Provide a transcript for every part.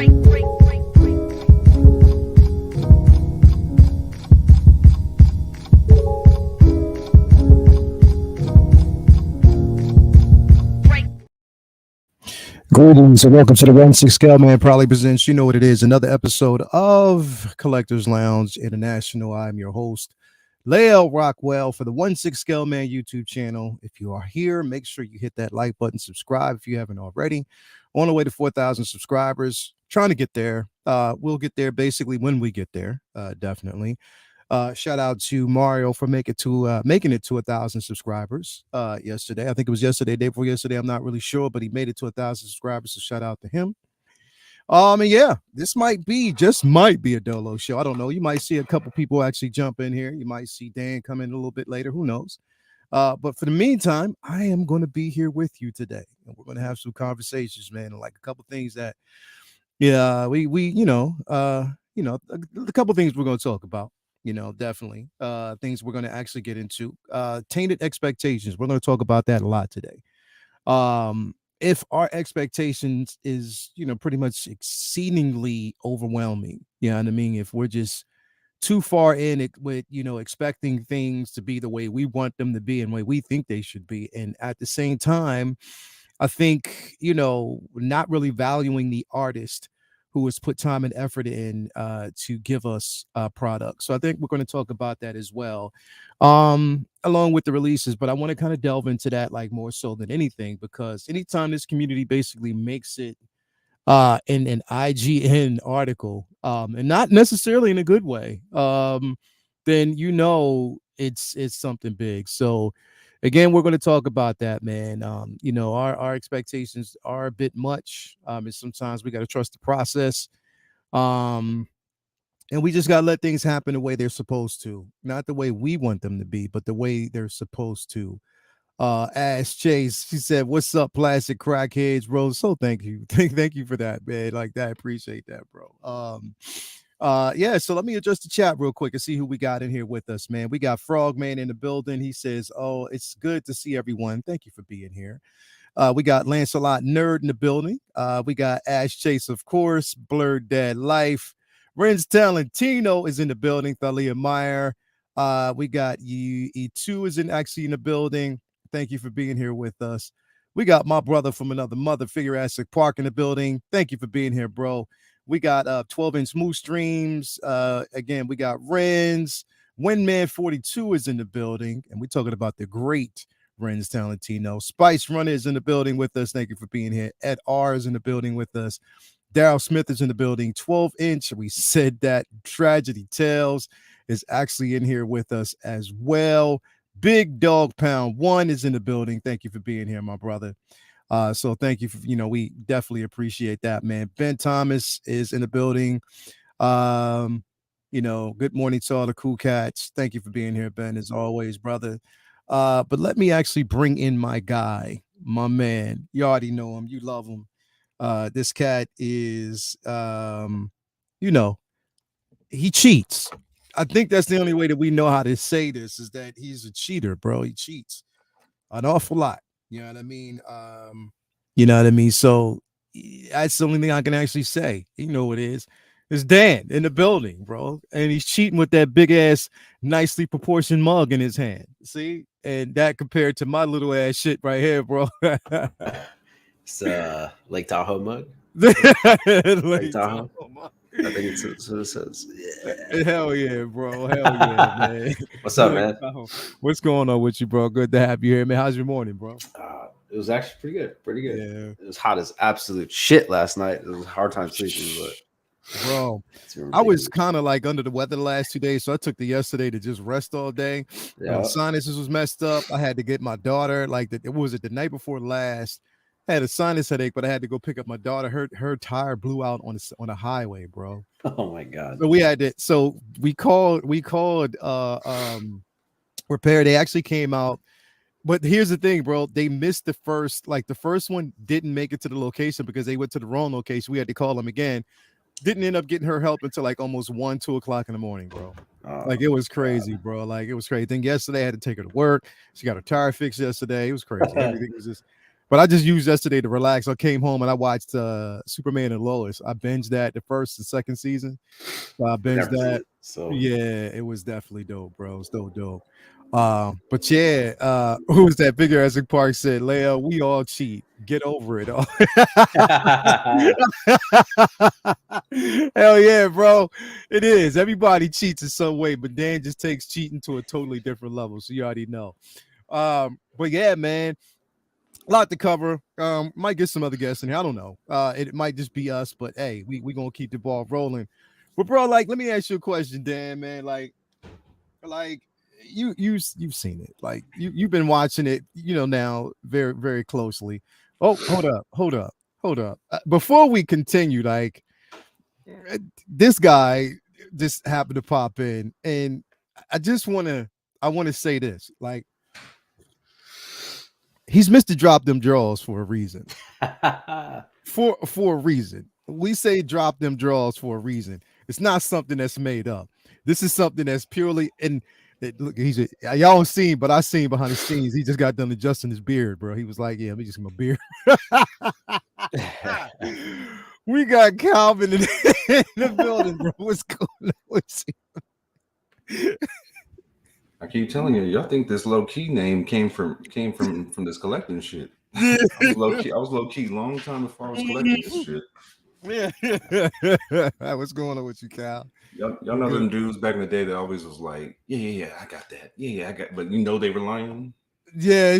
Greetings and welcome to the 1-6 Scale Man proudly presents, you know what it is, another episode of Collectors Lounge International. I'm your host, Lael Rockwell, for the 1-6 Scale Man YouTube channel. If you are here, make sure you hit that like button, subscribe if you haven't already. On the way to 4,000 subscribers, trying to get there. We'll get there basically when we get there, definitely. Shout out to Mario for making it to 1,000 subscribers yesterday. I think it was yesterday, day before yesterday. I'm not really sure, but he made it to 1,000 subscribers. So shout out to him. And yeah, this might be a Dolo show. I don't know. You might see a couple people actually jump in here. You might see Dan come in a little bit later. Who knows? But for the meantime, I am going to be here with you today, and we're going to have some conversations, man. Like a couple things that, yeah, we a couple things we're going to talk about. Definitely things we're going to actually get into. Tainted expectations. We're going to talk about that a lot today. If our expectations is, pretty much exceedingly overwhelming, you know what I mean? If we're just too far in it with, expecting things to be the way we want them to be and the way we think they should be. And at the same time, I think, not really valuing the artist who has put time and effort in to give us a product. So I think we're going to talk about that as well, along with the releases. But I want to kind of delve into that like more so than anything, because anytime this community basically makes it in an IGN article, and not necessarily in a good way, then it's something big. So again, we're going to talk about that, man. Our expectations are a bit much. And sometimes we got to trust the process. And we just got to let things happen the way they're supposed to. Not the way we want them to be, but the way they're supposed to. Ash Chase, she said, "What's up, plastic crackheads, bro?" So thank you. Thank you for that, man. Like that. Appreciate that, bro. Yeah, so let me adjust the chat real quick and see who we got in here with us, man. We got Frogman in the building. He says, "Oh, it's good to see everyone. Thank you for being here." We got Lancelot Nerd in the building. We got Ash Chase, of course, Blurred Dad Life. Renz Talentino is in the building. Thalia Meyer. We got E2 is actually in the building. Thank you for being here with us. We got my brother from another mother, Figure Asset Park, in the building. Thank you for being here, bro. We got 12-inch Moose Streams. Again, we got Renz. Windman 42 is in the building, and we're talking about the great Renz Talentino. Spice Runner is in the building with us. Thank you for being here. Ed R is in the building with us. Daryl Smith is in the building. 12-inch, we said that. Tragedy Tales is actually in here with us as well. Big Dog Pound 1 is in the building. Thank you for being here, my brother. So thank you for, we definitely appreciate that, man. Ben Thomas is in the building. Good morning to all the cool cats. Thank you for being here, Ben, as always, brother. But let me actually bring in my guy, my man. You already know him. You love him. This cat is, he cheats. I think that's the only way that we know how to say this, is that he's a cheater, bro. He cheats an awful lot. You know what I mean? So that's the only thing I can actually say. You know what it is. It's Dan in the building, bro. And he's cheating with that big ass, nicely proportioned mug in his hand. See? And that compared to my little ass shit right here, bro. It's Lake Tahoe mug. Lake Tahoe mug. I think it's what it says. Yeah. Hell yeah, bro. Hell yeah, man. What's up, man? What's going on with you, bro? Good to have you here, man. How's your morning, bro? It was actually pretty good. Pretty good. Yeah. It was hot as absolute shit last night. It was a hard time sleeping, but bro, I was kind of like under the weather the last 2 days, so I took the yesterday to just rest all day. Yeah. Sinuses was messed up. I had to get my daughter, the night before last. I had a sinus headache, but I had to go pick up my daughter. Her tire blew out on a highway, bro. Oh my god! So we had it. So we called repair. They actually came out, but here's the thing, bro. They missed the first one didn't make it to the location because they went to the wrong location. We had to call them again. Didn't end up getting her help until like almost 1-2 o'clock in the morning, bro. It was crazy, bro. Like it was crazy. Then yesterday I had to take her to work. She got her tire fixed yesterday. It was crazy. Everything was just. But I just used yesterday to relax. I came home and I watched Superman and Lois. I binged that the first and second season. So I binged Never seen that. it. So Yeah, it was definitely dope, bro. It was so dope. But yeah, who was that? Big Jurassic Park said, Leo, we all cheat. Get over it. All. Hell yeah, bro. It is. Everybody cheats in some way, but Dan just takes cheating to a totally different level. So you already know. But yeah, man, a lot to cover. Might get some other guests in here. I don't know. It might just be us, but hey, we gonna keep the ball rolling. But bro, like, let me ask you a question, Dan, man. Like you've seen it. Like you've been watching it, now very, very closely. Oh, hold up. Before we continue, like this guy just happened to pop in, and I just I want to say this. Like, he's Mr. Drop Them Draws for a reason. For a reason. We say drop them draws for a reason. It's not something that's made up. This is something that's purely in. Look, y'all don't see him, but I seen behind the scenes. He just got done adjusting his beard, bro. He was like, "Yeah, let me just get my beard." We got Calvin in the building, bro. What's going on? I keep telling you, y'all think this low key name came from this collecting shit. Yeah. I was low key. I was low key long time before I was collecting this shit. Yeah. What's going on with you, Cal? Y'all You know them good? dudes back in the day that always was like, yeah, I got that. Yeah, I got. But they were lying. Yeah,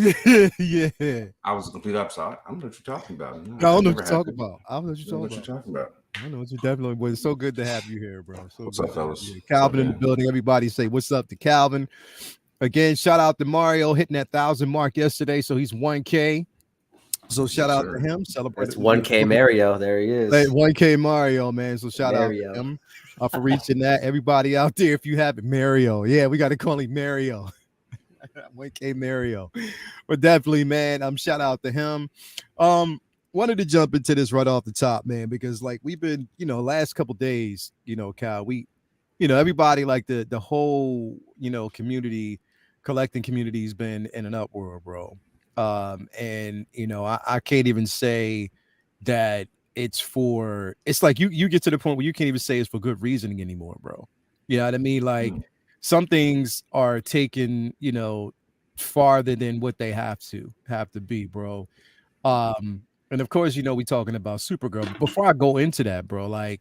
yeah. I was the complete opposite. I don't know what you're talking about. No, I don't that know what never you're talking happened. about. I don't know what I you're don't know talking what about. you're talking about. I know what you definitely. But it's so good to have you here, bro. So What's good up, to have fellas? you here. What's up, Calvin in the man? building. Everybody say what's up to Calvin. Again, shout out to Mario hitting that 1,000 mark yesterday. So he's 1K. So shout Yes, out to sir. him. that's Celebrated 1K Mario. There he is. 1K Mario, man. So shout out to Mario. him for reaching that. Everybody out there, if you have it, Mario. Yeah, we got to call him Mario. 1K Mario. But definitely, man, shout out to him. Wanted to jump into this right off the top, man, because like we've been, last couple days, Cal, everybody, like the whole, community, collecting community's been in an uproar, bro. And I can't even say that it's like you get to the point where you can't even say it's for good reasoning anymore, bro. You know what I mean? Like, Mm. some things are taken, farther than what they have to be, bro. And of course, we talking about Supergirl. But before I go into that, bro, like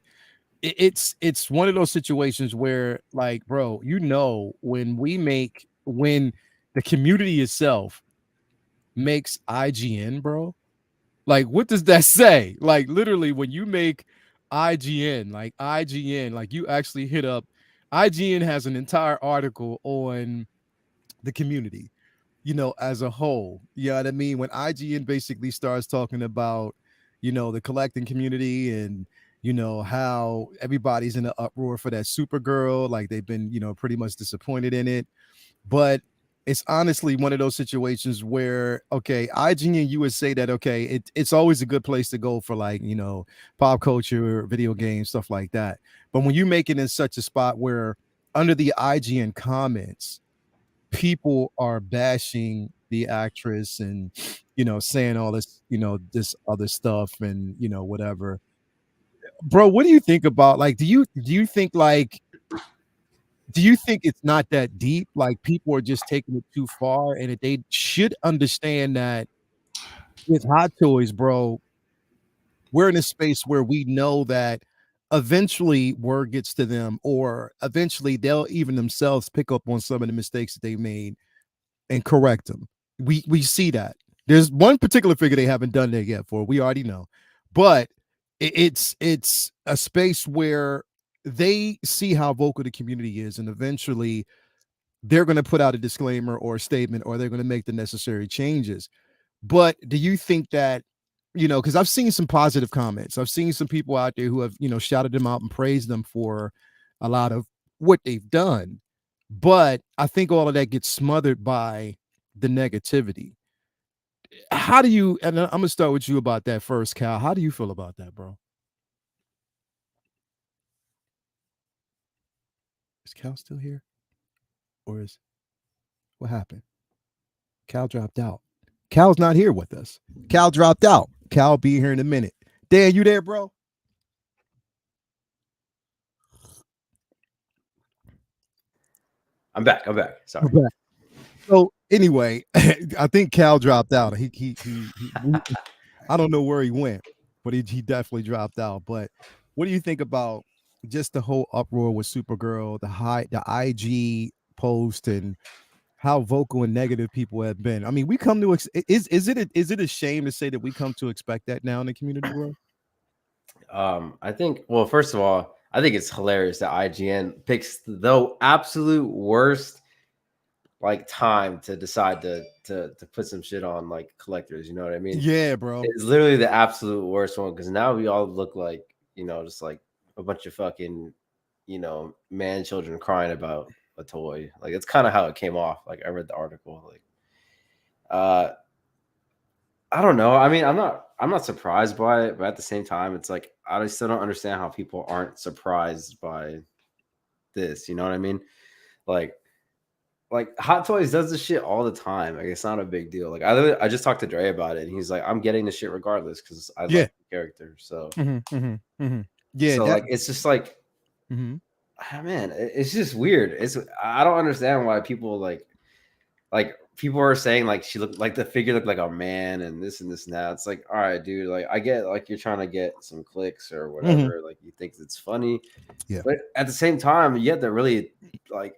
it's one of those situations where, like, bro, when the community itself makes IGN, bro, like, what does that say? Like, literally, when you make IGN, like you actually hit up IGN has an entire article on the community, as a whole. You know what I mean? When IGN basically starts talking about, the collecting community, and how everybody's in an uproar for that Supergirl, like they've been, pretty much disappointed in it. But it's honestly one of those situations where, okay, IGN, you would say that, okay, it's always a good place to go for, like, pop culture, video games, stuff like that. But when you make it in such a spot where under the IGN comments, people are bashing the actress and, saying all this, this other stuff, and, whatever. Bro, what do you think about, like, do you think it's not that deep? Like, people are just taking it too far, and that they should understand that with Hot Toys, bro, we're in a space where we know that eventually word gets to them, or eventually they'll even themselves pick up on some of the mistakes that they made and correct them. We see that. There's one particular figure they haven't done that yet for. We already know, but it's a space where they see how vocal the community is, and eventually they're going to put out a disclaimer or a statement, or they're going to make the necessary changes. But do you think that, because I've seen some positive comments, I've seen some people out there who have, shouted them out and praised them for a lot of what they've done. But I think all of that gets smothered by the negativity. How do you, and I'm gonna start with you about that first, Cal. How do you feel about that, bro? Is Cal still here? Or is what happened? Cal dropped out. Cal's not here with us. Cal dropped out. Cal be here in a minute. Dan, you there, bro? I'm back. Sorry. Okay. So anyway, I think Cal dropped out. He I don't know where he went, but he definitely dropped out. But what do you think about just the whole uproar with Supergirl, the IG post, and how vocal and negative people have been? I mean, we come to is it a shame to say that we come to expect that now in the community world? I think, well, first of all, I think it's hilarious that IGN picks the absolute worst like time to decide to put some shit on like collectors. You know what I mean? Yeah, bro. It's literally the absolute worst one because now we all look like, just like a bunch of fucking, man children crying about a toy. Like it's kind of how it came off. Like I read the article. Like, I don't know. I mean, I'm not surprised by it, but at the same time, it's like I still don't understand how people aren't surprised by this. You know what I mean? Like Hot Toys does this shit all the time. Like it's not a big deal. Like I just talked to Dre about it, and he's like, "I'm getting the shit regardless because I like the character." So Yeah, so like it's just like, man, it's just weird. I don't understand why people like people are saying like she looked like the figure looked like a man and this and that. It's like, all right, dude. Like I get like you're trying to get some clicks or whatever. Like you think it's funny, but at the same time, you have to really like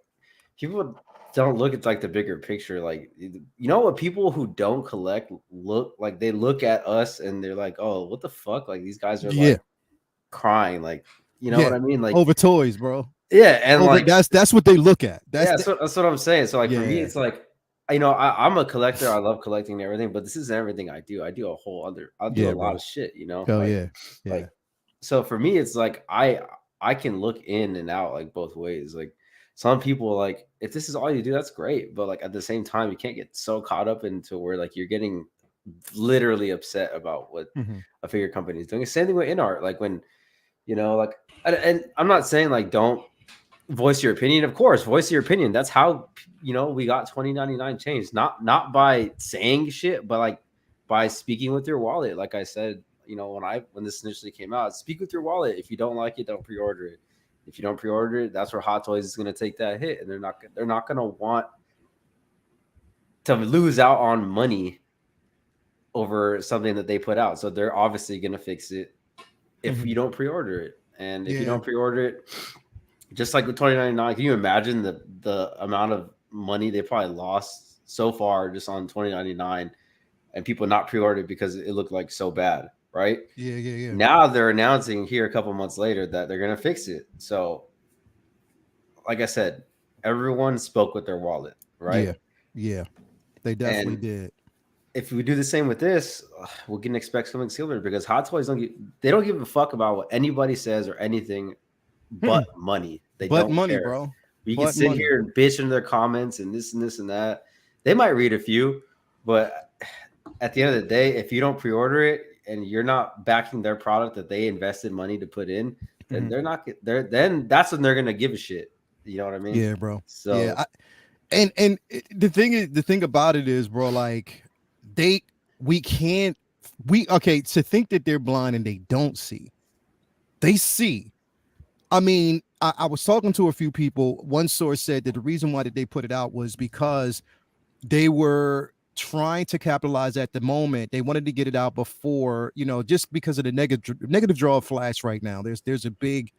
people don't look at like the bigger picture. Like, what people who don't collect look like, they look at us and they're like, oh, what the fuck? Like these guys are like crying. Like, you know what I mean? Like over toys, bro. Yeah. And like, that's what they look at. That's what I'm saying. So like for me, it's like, I'm a collector. I love collecting and everything, but this isn't everything I do. I do a lot of shit, Oh, like, so for me, it's like, I can look in and out like both ways. Like, some people, like, if this is all you do, that's great. But like at the same time, you can't get so caught up into where like you're getting literally upset about what a figure company is doing. Same thing with in art. Like when, like, and I'm not saying like don't voice your opinion. Of course, voice your opinion. That's how we got 2099 changed. Not by saying shit, but like by speaking with your wallet. Like I said, when this initially came out, speak with your wallet. If you don't like it, don't pre-order it. If you don't pre-order it, that's where Hot Toys is going to take that hit, and they're not going to want to lose out on money over something that they put out. So they're obviously going to fix it if you don't pre-order it. And if you don't pre-order it, just like with 2099, can you imagine the amount of money they probably lost so far just on 2099 and people not pre-ordered because it looked like so bad, right? Yeah. Now they're announcing here a couple months later that they're going to fix it. So, like I said, everyone spoke with their wallet, right? Yeah. They definitely did. If we do the same with this, we can expect something similar because Hot Toys don't give a fuck about what anybody says or anything but money. They don't money, care. bro. You can sit here and bitch in their comments and this and this and that. They might read a few, but at the end of the day, if you don't pre-order it and you're not backing their product that they invested money to put in, then then that's when they're gonna give a shit. You know what I mean? Yeah, bro. So yeah, and the thing about it is, bro, like to think that they're blind and they don't see. They see. I mean, I was talking to a few people. One source said that the reason why they put it out was because they were trying to capitalize at the moment. They wanted to get it out before, just because of the negative draw of Flash right now. There's a big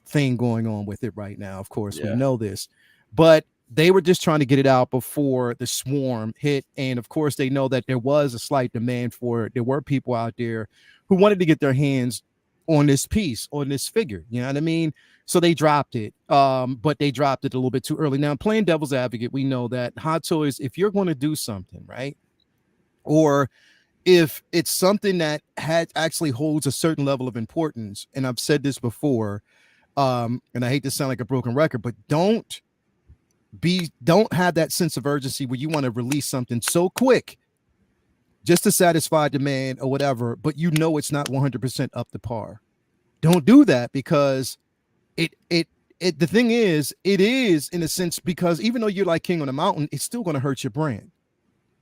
thing going on with it right now. Of course, we know this, but they were just trying to get it out before the swarm hit. And of course, they know that there was a slight demand for it. There were people out there who wanted to get their hands on this piece, on this figure. You know what I mean? So they dropped it. But they dropped it a little bit too early. Now, playing devil's advocate, we know that Hot Toys, if you're going to do something, right? Or if it's something that actually holds a certain level of importance, and I've said this before, and I hate to sound like a broken record, but don't have that sense of urgency where you want to release something so quick just to satisfy demand or whatever, but it's not 100% up to par. Don't do that, because the thing is, it is in a sense, because even though you're like king on a mountain, it's still going to hurt your brand.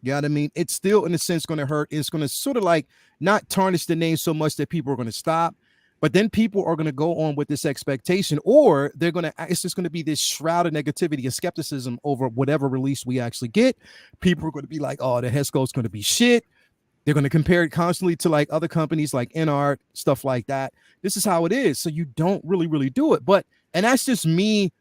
You know what I mean? It's still, in a sense, going to hurt. It's going to sort of like not tarnish the name so much that people are going to stop, but then people are going to go on with this expectation, or they're going to, it's just going to be this shroud of negativity and skepticism over whatever release we actually get. People are going to be like, oh, the Hesco's going to be shit. They're going to compare it constantly to like other companies like InArt, stuff like that. This is how it is. So you don't really do it. But, and that's just me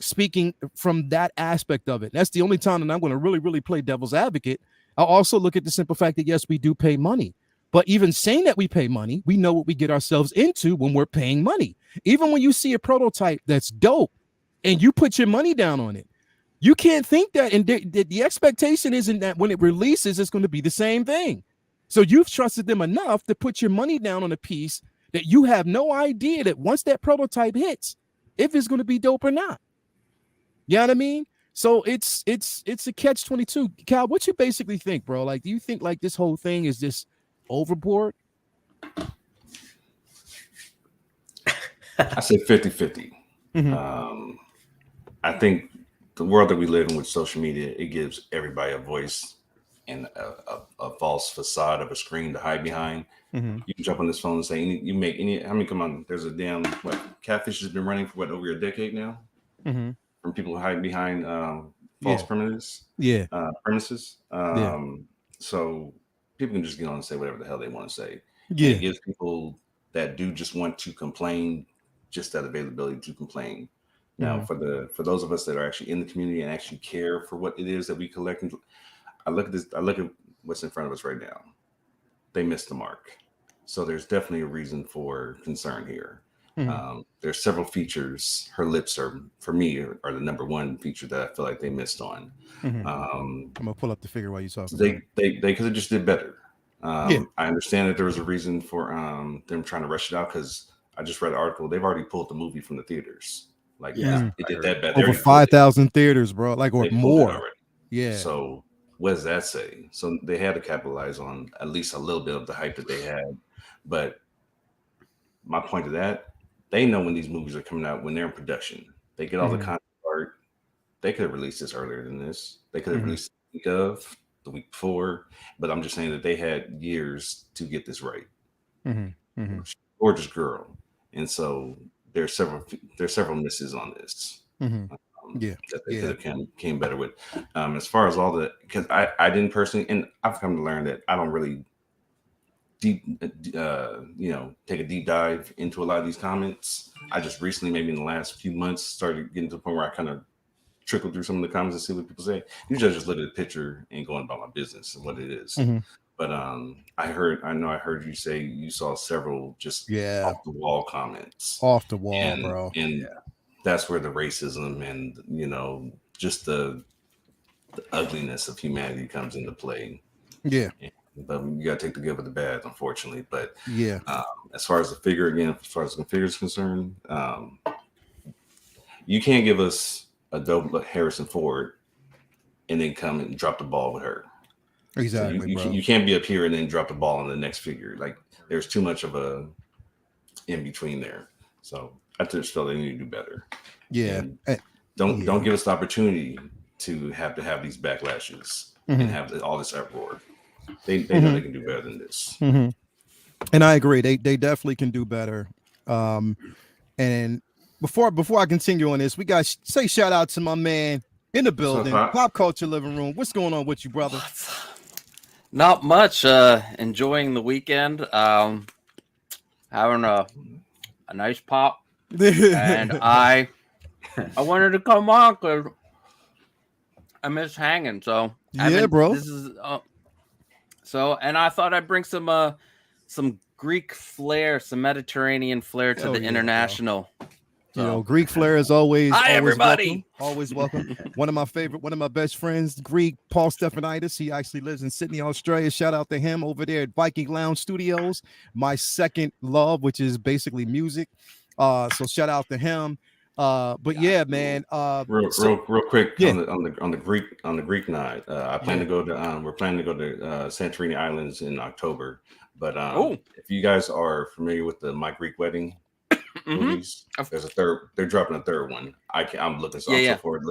speaking from that aspect of it. That's the only time that I'm going to really play devil's advocate. I'll also look at the simple fact that, yes, we do pay money. But even saying that we pay money, we know what we get ourselves into when we're paying money. Even when you see a prototype that's dope and you put your money down on it, you can't think that, and the expectation isn't that when it releases, it's going to be the same thing. So you've trusted them enough to put your money down on a piece that you have no idea that once that prototype hits, if it's going to be dope or not. You know what I mean? So it's a catch-22. Cal, what you basically think, bro? Like, do you think like this whole thing is just overboard? I say 50-50. I think the world that we live in with social media, it gives everybody a voice and a false facade of a screen to hide behind. You can jump on this phone and say, come on, there's a damn, Catfish has been running for over a decade now. From people who hide behind false premises. So people can just get on and say whatever the hell they want to say. Yeah. And it gives people that do just want to complain just that availability to complain. Now, for those of us that are actually in the community and actually care for what it is that we collect, I look at what's in front of us right now. They missed the mark. So there's definitely a reason for concern here. There's several features. Her lips are, for me, are the number one feature that I feel like they missed on. I'm gonna pull up the figure while you talk. They could have just did better. I understand that there was a reason for them trying to rush it out, because I just read an article. They've already pulled the movie from the theaters. Like, it did that bad. Over 5,000 theaters, bro. Like, or more. Yeah. So what does that say? So they had to capitalize on at least a little bit of the hype that they had. But my point to that, they know when these movies are coming out, when they're in production. They get all the content art. They could have released this earlier than this. They could have released the week before. But I'm just saying that they had years to get this right. Gorgeous girl. And so there's several misses on this. That they could have came better with. As far as all the, because I didn't personally, and I've come to learn that I don't really take a deep dive into a lot of these comments. I just recently, maybe in the last few months, started getting to the point where I kind of trickle through some of the comments and see what people say. Usually I just look at the picture and go about my business and what it is. But I heard you say you saw several just off the wall comments. Off the wall, bro. And that's where the racism and just the ugliness of humanity comes into play. But you gotta take the good with the bad, unfortunately. But as far as the figure, again, as far as the figure is concerned, you can't give us a dope Harrison Ford and then come and drop the ball with her. Exactly. So you can't be up here and then drop the ball on the next figure. Like, there's too much of a in between there. So I just felt they need to do better. Don't give us the opportunity to have these backlashes and have all this uproar. They know they can do better than this. And I agree. They definitely can do better. And before I continue on this, we got to say shout out to my man in the building, Pop Culture Living Room. What's going on with you, brother? Not much. Enjoying the weekend. Having a nice pop. And I wanted to come on because I miss hanging. So bro. This is and I thought I'd bring some Greek flair, some Mediterranean flair to the international. So, Greek flair is always everybody. Welcome, always welcome. One of my best friends, Greek, Paul Stephanitis. He actually lives in Sydney, Australia. Shout out to him over there at Viking Lounge Studios, my second love, which is basically music. So shout out to him. But yeah, man. Real quick on the Greek night. I plan to go to we're planning to go to Santorini Islands in October. But if you guys are familiar with the My Greek Wedding movies, there's a third. They're dropping a third one. I'm looking so forward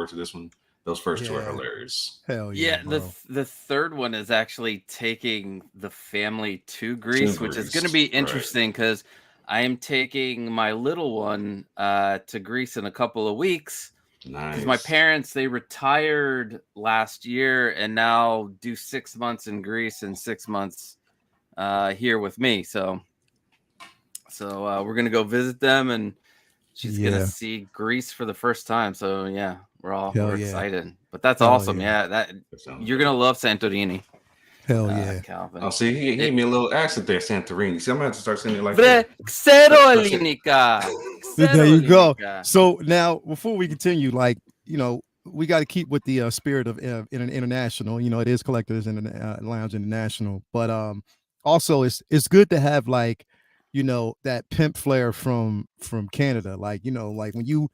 to this one. Those first two are Yeah. hilarious. Hell yeah, Yeah, bro. the third one is actually taking the family to Greece, which is going to be Right. interesting because I am taking my little one to Greece in a couple of weeks because my Nice. parents, they retired last year and now do 6 months in Greece and 6 months here with me. So we're going to go visit them, and she's going to Yeah. see Greece for the first time. So yeah, Hell we're yeah. excited. But that's Hell awesome. yeah. Yeah, that That sounds you're dope. going to love Santorini. Hell yeah. Calvin. Oh, see, he gave me a little accent there, Santorini. See, I'm gonna have to start saying it like Bre- that. Xerolinica. There you go. Xerolinica. So now, before we continue, like, we got to keep with the spirit of international. It is Collectors in Lounge International, but also it's good to have, like, that pimp flair from Canada. Like, like when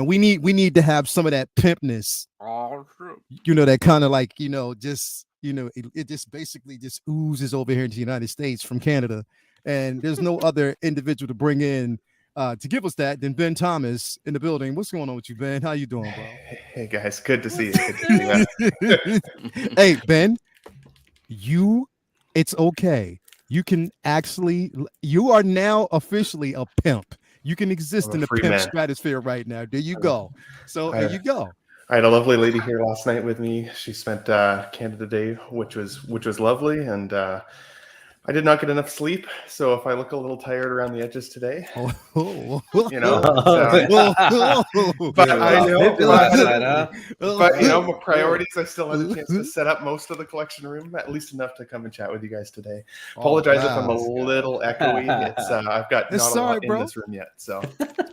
we need to have some of that pimpness. Oh, true. That kind of, like, just it just basically just oozes over here into the United States from Canada, and there's no other individual to bring in to give us that than Ben Thomas in the building. What's going on with you, Ben? How you doing, bro? Hey guys, good to see you. Good to see you. Hey, Ben, it's okay. You are now officially a pimp. You can exist I'm a in the free pimp man. stratosphere right now. There you go. So there you go. I had a lovely lady here last night with me. She spent Canada Day, which was lovely, and I did not get enough sleep. So if I look a little tired around the edges today, but I know, but my priorities. I still had a chance to set up most of the collection room, at least enough to come and chat with you guys today. Apologize if I'm a little echoey. It's I've got not a lot in this room yet, so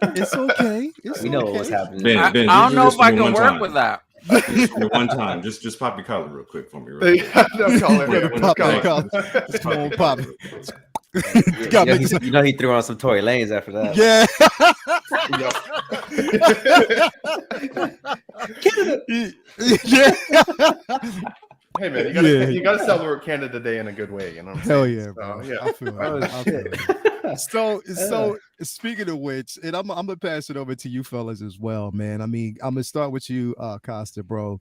it's okay. We know what's happening. Ben, I do don't know this if for I me can one work time. with that. One time, just pop your collar real quick for me. No color. Pop color. that collar. Just Come on, your pop. collar real quick. He threw on some Tory Lanez after that. Yeah. Yeah. Hey man, you gotta celebrate Canada Day in a good way, you know what I'm Hell saying? yeah, bro. So, yeah. I feel it. I feel it. So speaking of which, and I'm gonna pass it over to you fellas as well, man. I mean, I'm gonna start with you, Costa, bro.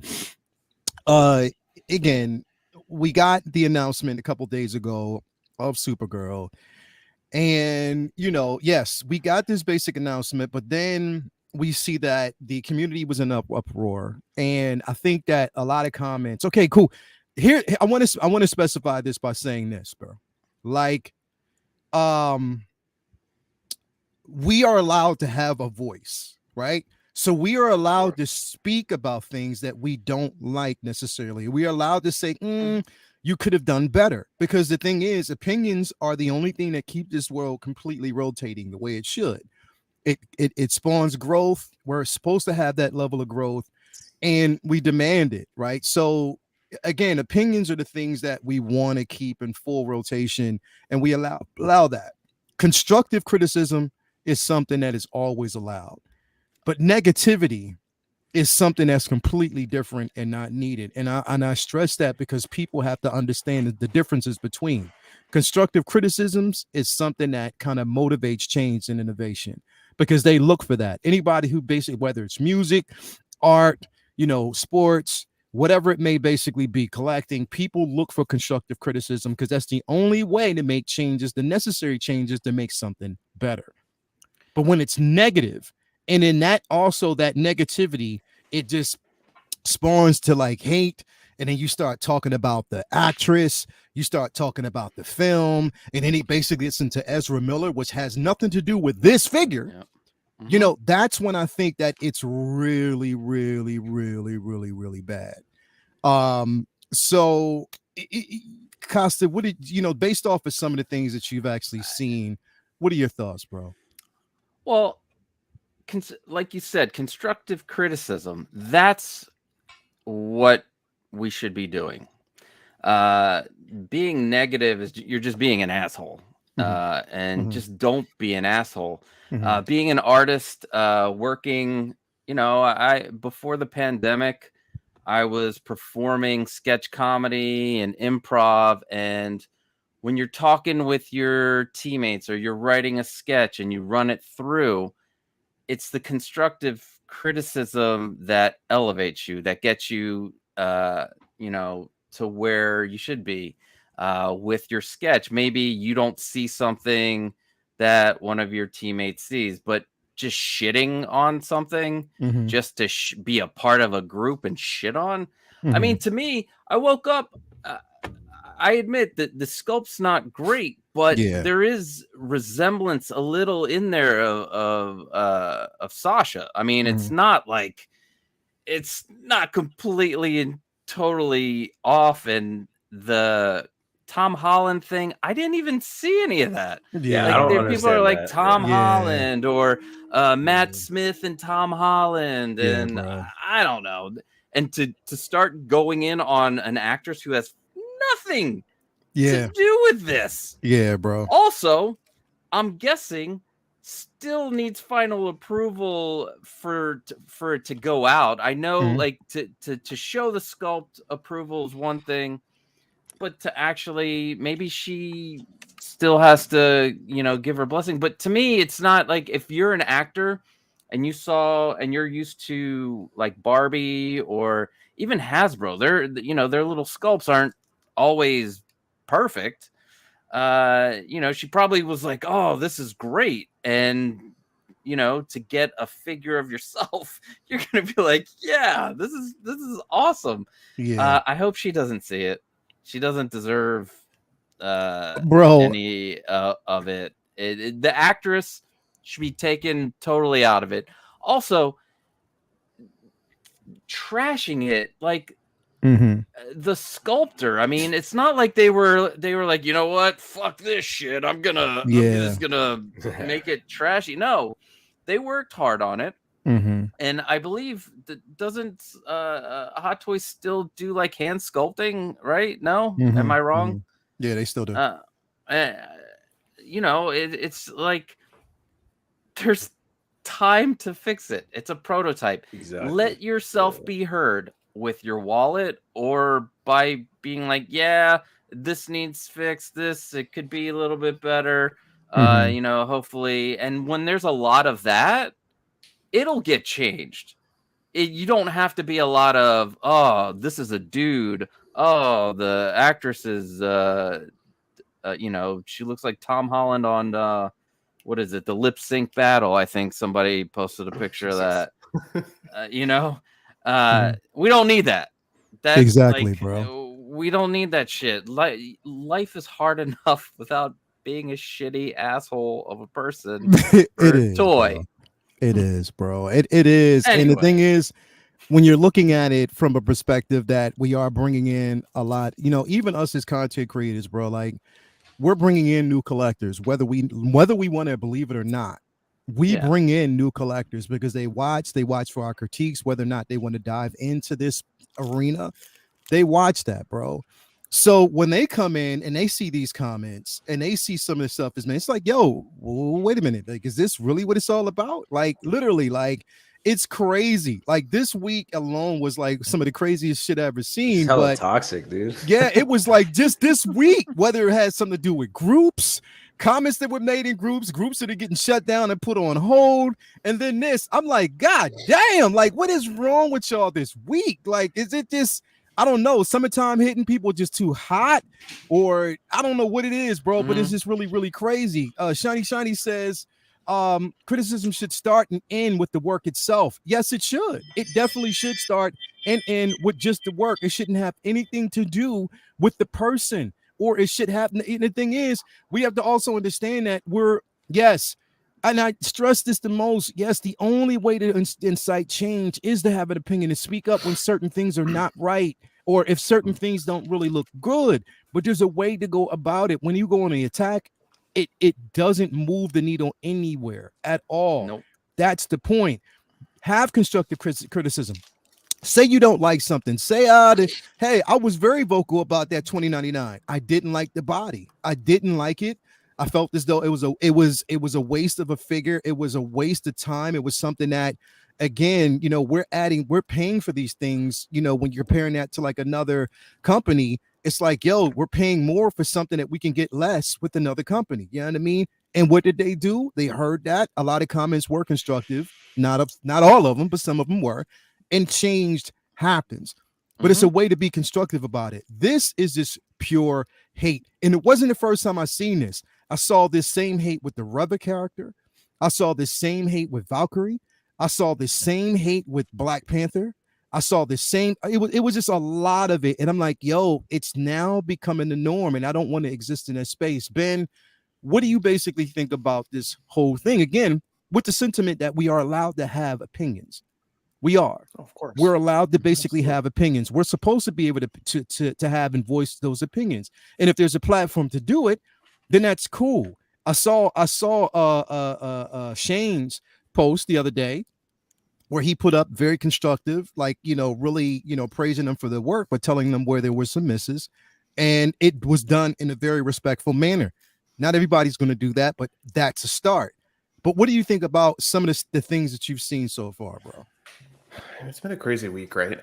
Again, we got the announcement a couple days ago of Supergirl, and yes, we got this basic announcement, but then we see that the community was in uproar, and I think that a lot of comments. Okay, cool. Here, I want to specify this by saying this, bro. Like, we are allowed to have a voice, right? So we are allowed to speak about things that we don't like necessarily. We are allowed to say, you could have done better, because the thing is, opinions are the only thing that keep this world completely rotating the way it should. It spawns growth. We're supposed to have that level of growth, and we demand it, right? So again, opinions are the things that we want to keep in full rotation, and we allow that. Constructive criticism is something that is always allowed, but negativity is something that's completely different and not needed. And I stress that because people have to understand the differences between constructive criticisms is something that kind of motivates change and innovation, because they look for that. Anybody who basically, whether it's music, art, sports, whatever it may basically be, collecting, people look for constructive criticism because that's the only way to make changes, the necessary changes to make something better. But when it's negative, and in that also that negativity, it just spawns to like hate. And then you start talking about the actress, you start talking about the film, and then it basically gets into Ezra Miller, which has nothing to do with this figure. Yep. Mm-hmm. That's when I think that it's really, really, really, really, really bad. So Costa, what did based off of some of the things that you've actually seen, what are your thoughts, bro? Well, like you said, constructive criticism, that's what we should be doing. Being negative is you're just being an asshole. And just don't be an asshole. Being an artist, working, I before the pandemic, I was performing sketch comedy and improv, and when you're talking with your teammates or you're writing a sketch and you run it through, it's the constructive criticism that elevates you, that gets you, you know, to where you should be with your sketch. Maybe you don't see something that one of your teammates sees, but just shitting on something just to be a part of a group and shit on. I mean, to me, I woke up. I admit that the sculpt's not great, but there is resemblance a little in there of Sasha. I mean, it's not like, it's not completely and totally off. And the Tom Holland thing, I didn't even see any of that. Yeah, like, I don't people are like that. Tom Holland or Matt Smith and Tom Holland, and I don't know. And to start going in on an actress who has nothing to do with this. Yeah, bro. Also, I'm guessing still needs final approval for it to go out. I know, like, to show the sculpt approval is one thing, but to actually, maybe she still has to, you know, give her blessing. But to me, it's not like, if you're an actor and you're used to like Barbie or even Hasbro, their little sculpts aren't always perfect. You know, she probably was like, oh, this is great. And, you know, to get a figure of yourself, you're going to be like, yeah, this is awesome. Yeah. I hope she doesn't see it. She doesn't deserve any of it. The actress should be taken totally out of it. Also, trashing it, like, the sculptor. I mean, it's not like they were like, you know what, fuck this shit, I'm just gonna make it trashy. No, they worked hard on it. And I believe that doesn't Hot Toys still do like hand sculpting, right? No, am I wrong? Yeah, they still do. You know, it's like, there's time to fix it. It's a prototype. Exactly. Let yourself be heard with your wallet, or by being like, yeah, this needs fixed, it could be a little bit better, you know, hopefully. And when there's a lot of that, it'll get changed. You don't have to be a lot of, oh, this is a dude, oh, the actress is you know, she looks like Tom Holland on what is it, the lip sync battle. I think somebody posted a picture of that. You know, we don't need that. That's exactly, like, bro. We don't need that shit. Life is hard enough without being a shitty asshole of a person. It is, toy. Bro. It is, bro. It is. Anyway. And the thing is, when you're looking at it from a perspective that we are bringing in a lot, you know, even us as content creators, bro, like, we're bringing in new collectors, whether we want to believe it or not. We bring in new collectors because they watch for our critiques, whether or not they want to dive into this arena. They watch that, bro. So when they come in and they see these comments and they see some of the stuff, it's like, yo, wait a minute, like, is this really what it's all about? Like, literally, like, it's crazy. Like, this week alone was like some of the craziest shit I've ever seen. But toxic, dude. Yeah, it was like just this week, whether it had something to do with groups, comments that were made in groups that are getting shut down and put on hold, and then this. I'm like, God damn, like, what is wrong with y'all this week? Like, is it just, I don't know, summertime hitting people just too hot, or I don't know what it is, bro, but it's just really, really crazy. Shiny says, criticism should start and end with the work itself. Yes, it should. It definitely should start and end with just the work. It shouldn't have anything to do with the person, or it should have. The thing is, we have to also understand that and I stress this the most. Yes, the only way to incite change is to have an opinion and speak up when certain things are not right, or if certain things don't really look good. But there's a way to go about it. When you go on the attack, it doesn't move the needle anywhere at all. Nope. That's the point. Have constructive criticism. Say you don't like something. Say, hey, I was very vocal about that 2099. I didn't like the body. I didn't like it. I felt as though it was a waste of a figure. It was a waste of time. It was something that, again, you know, we're paying for these things. You know, when you're comparing that to like another company, it's like, yo, we're paying more for something that we can get less with another company. You know what I mean? And what did they do? They heard that a lot of comments were constructive, not all of them, but some of them were, and changed happens. But it's a way to be constructive about it. This is just pure hate. And it wasn't the first time I seen this. I saw this same hate with the Rubber character. I saw this same hate with Valkyrie. I saw the same hate with Black Panther. I saw the same. It was just a lot of it. And I'm like, yo, it's now becoming the norm. And I don't want to exist in that space. Ben, what do you basically think about this whole thing? Again, with the sentiment that we are allowed to have opinions. We are. Of course. We're allowed to basically have opinions. We're supposed to be able to have and voice those opinions. And if there's a platform to do it, then that's cool. I saw Shane's post the other day where he put up very constructive, like, really, praising them for their work, but telling them where there were some misses. And it was done in a very respectful manner. Not everybody's going to do that, but that's a start. But what do you think about some of the things that you've seen so far, bro? It's been a crazy week, right?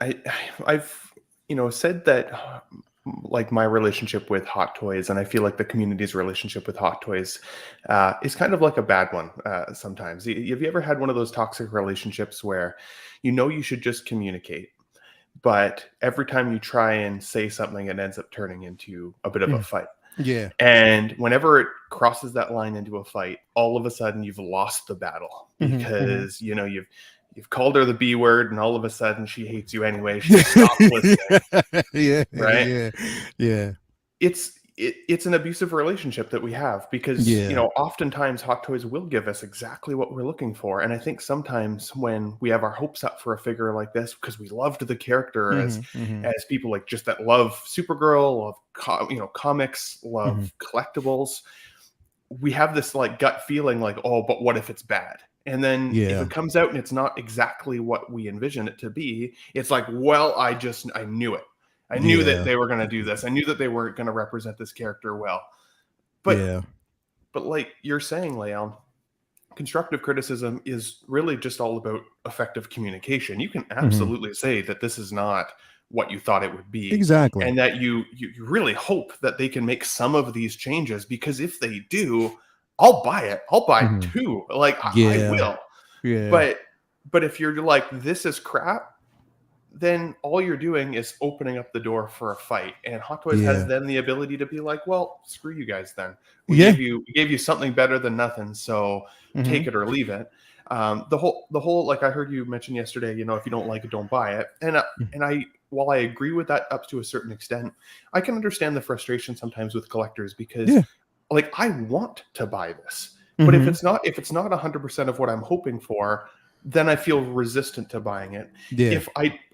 I've said that like my relationship with Hot Toys, and I feel like the community's relationship with Hot Toys is kind of like a bad one sometimes. Have you ever had one of those toxic relationships where you should just communicate, but every time you try and say something, it ends up turning into a bit of a fight? Yeah. And whenever it crosses that line into a fight, all of a sudden you've lost the battle because you've called her the B word, and all of a sudden she hates you anyway. She stops listening. Yeah. Right. Yeah. It's an abusive relationship that we have because oftentimes Hot Toys will give us exactly what we're looking for. And I think sometimes when we have our hopes up for a figure like this, because we loved the character as people like just that love Supergirl, love comics, love collectibles, we have this like gut feeling like, oh, but what if it's bad? And then if it comes out and it's not exactly what we envision it to be, it's like, well, I knew it. I knew that they were going to do this. I knew that they weren't going to represent this character well. But like you're saying, Leon, constructive criticism is really just all about effective communication. You can absolutely say that this is not what you thought it would be. Exactly. And that you really hope that they can make some of these changes, because if they do, I'll buy it. I'll buy two. Like I will. Yeah. But if you're like, this is crap, then all you're doing is opening up the door for a fight. And Hot Toys has then the ability to be like, well, screw you guys then. We gave you something better than nothing, so take it or leave it. The whole like I heard you mention yesterday, if you don't like it, don't buy it. And while I agree with that up to a certain extent, I can understand the frustration sometimes with collectors because like I want to buy this. But if it's not 100% of what I'm hoping for, then I feel resistant to buying it. Yeah.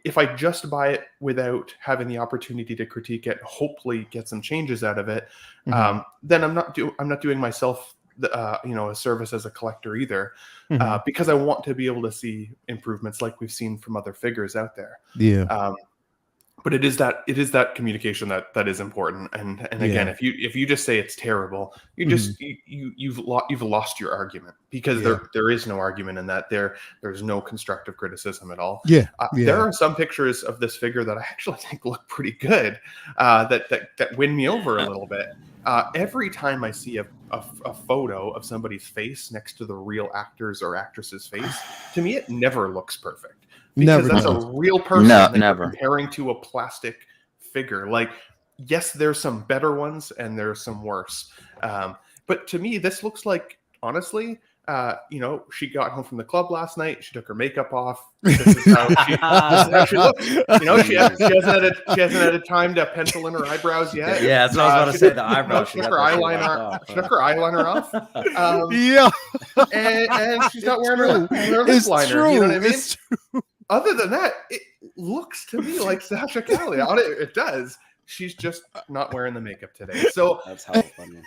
If I just buy it without having the opportunity to critique it, hopefully get some changes out of it, then I'm not doing myself a service as a collector either, because I want to be able to see improvements like we've seen from other figures out there. Yeah. But it is that communication that is important. And again, if you just say it's terrible, you've lost your argument, because there is no argument in that. There's no constructive criticism at all. There are some pictures of this figure that I actually think look pretty good, that win me over a little bit. Every time I see a photo of somebody's face next to the real actor's or actress's face, to me it never looks perfect. Because that's a real person that you're comparing to a plastic figure. Like, yes, there's some better ones and there's some worse. But to me, this looks like, honestly, she got home from the club last night. She took her makeup off. This is how she looks. She hasn't had time to pencil in her eyebrows yet. Yeah, that's what I was about to say. The eyebrows. She took her eyeliner off. And she's not wearing her lip liner. True. You know what I mean? Other than that, it looks to me like Sasha Calle. It does. She's just not wearing the makeup today. So that's how funny.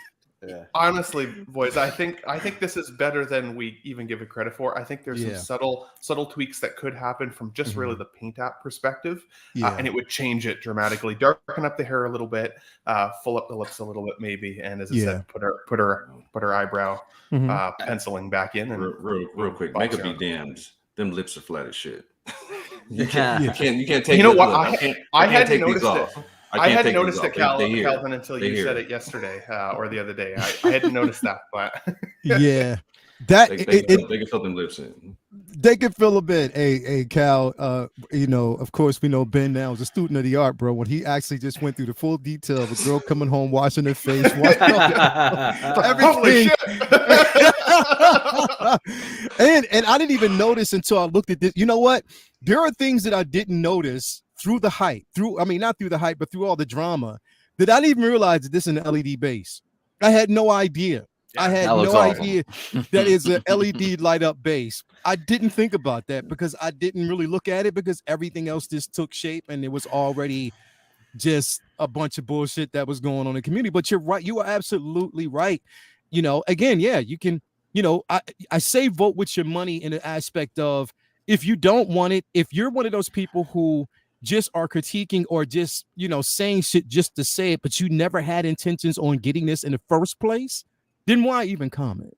Yeah. Honestly, boys, I think this is better than we even give it credit for. I think there's some subtle tweaks that could happen from just really the paint app perspective, and it would change it dramatically. Darken up the hair a little bit, full up the lips a little bit, maybe, and as I said, put her eyebrow penciling back in. And real quick, makeup be damned. Them lips are flat as shit. You can't take. You know what? I hadn't noticed it. I hadn't noticed it, Calvin, until you said it yesterday or the other day. I hadn't noticed that, but yeah, they can feel them lips in. They can feel a bit. Hey, Cal. Of course, we know Ben now is a student of the art, bro. When he actually just went through the full detail of a girl coming home, washing her face, everything. and I didn't even notice until I looked at this. You know what? There are things that I didn't notice through the hype, not through the hype, but through all the drama, that I didn't even realize that this is an LED base. I had no idea. I had no idea that is an LED light up base. I didn't think about that because I didn't really look at it because everything else just took shape and it was already just a bunch of bullshit that was going on in the community. But you're right. You are absolutely right. Again, yeah, you can, I say vote with your money in the aspect of if you don't want it, if you're one of those people who just are critiquing or just, saying shit just to say it, but you never had intentions on getting this in the first place, then why even comment?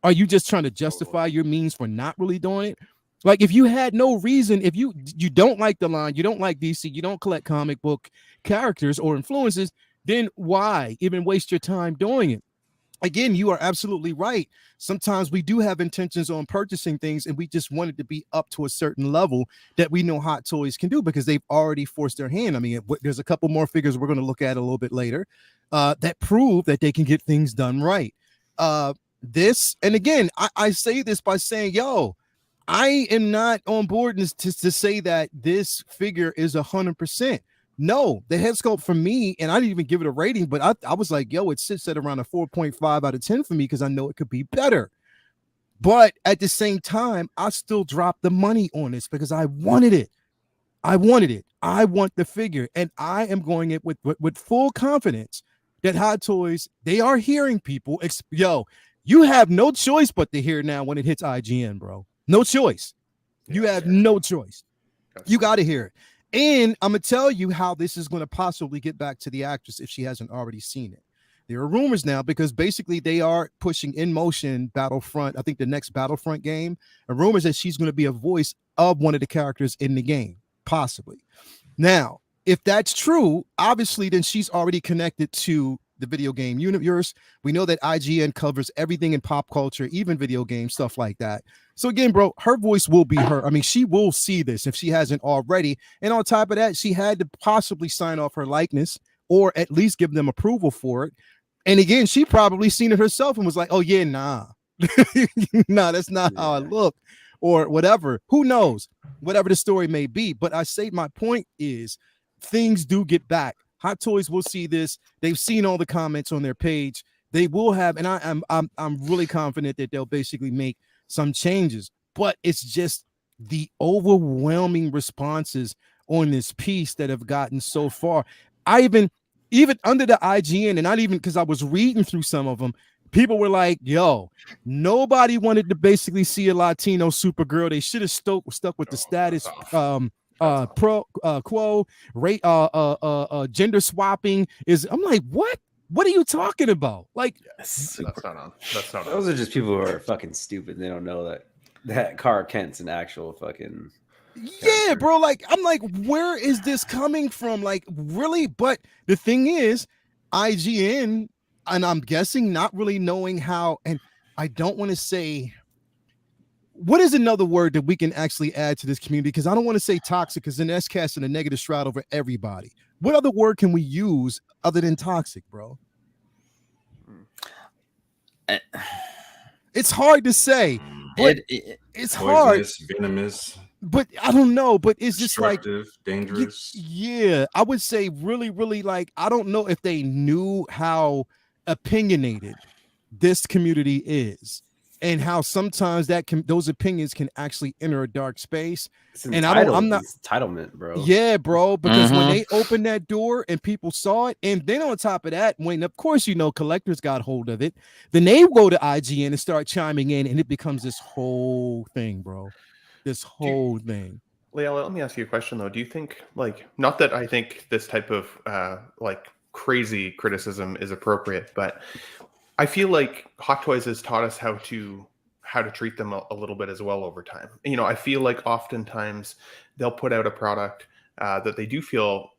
Are you just trying to justify your means for not really doing it? Like if you had no reason, if you don't like the line, you don't like DC, you don't collect comic book characters or influences, then why even waste your time doing it? Again, you are absolutely right. Sometimes we do have intentions on purchasing things and we just want it to be up to a certain level that we know Hot Toys can do because they've already forced their hand. I mean, there's a couple more figures we're going to look at a little bit later that prove that they can get things done right. This, and again, I say this by saying, I am not on board to say that this figure is 100%. No, the head sculpt for me, and I didn't even give it a rating, but I was like, it sits at around a 4.5 out of 10 for me because I know it could be better. But at the same time, I still dropped the money on this because I wanted it. I want the figure, and I am going it with full confidence that Hot Toys, they are hearing people. You have no choice but to hear now when it hits IGN, bro. No choice. You have no choice. You got to hear it. And I'm going to tell you how this is going to possibly get back to the actress if she hasn't already seen it. There are rumors now because basically they are pushing in motion Battlefront. I think the next Battlefront game. And rumors that she's going to be a voice of one of the characters in the game, possibly. Now, if that's true, obviously, then she's already connected to the video game universe. We know that IGN covers everything in pop culture, even video games, stuff like that. So again, bro, her voice will be her. I mean, she will see this if she hasn't already. And on top of that, she had to possibly sign off her likeness or at least give them approval for it. And again, she probably seen it herself and was like, oh yeah, nah, that's not how I look or whatever. Who knows? Whatever the story may be. But I say my point is things do get back. Hot Toys will see this. They've seen all the comments on their page. They will have, and I'm really confident that they'll basically make some changes. But it's just the overwhelming responses on this piece that have gotten so far. I even under the IGN, and not even because I was reading through some of them, people were like, nobody wanted to basically see a Latino Supergirl. They should have stuck with the status quo, rate, gender swapping is. I'm like, what are you talking about? Like, that's not on. Those are just people who are fucking stupid. They don't know that Kara Kent's an actual fucking character. Bro. Like, I'm like, where is this coming from? Like, really? But the thing is, IGN, and I'm guessing not really knowing how, and I don't want to say. What is another word that we can actually add to this community? Because I don't want to say toxic, because then that's casting a negative shroud over everybody. What other word can we use other than toxic, bro? It's hard to say. But it's hard. Venomous. But I don't know. But it's just like dangerous. Yeah, I would say really, really like I don't know if they knew how opinionated this community is. And how sometimes those opinions can actually enter a dark space. And I'm not entitlement, bro. Yeah, bro. Because when they opened that door and people saw it, and then on top of that, when of course collectors got hold of it, then they go to IGN and start chiming in, and it becomes this whole thing, bro. This whole thing. Leah, let me ask you a question though. Do you think, not that I think this type of crazy criticism is appropriate, but I feel like Hot Toys has taught us how to treat them a little bit as well over time. I feel like oftentimes they'll put out a product, that they do feel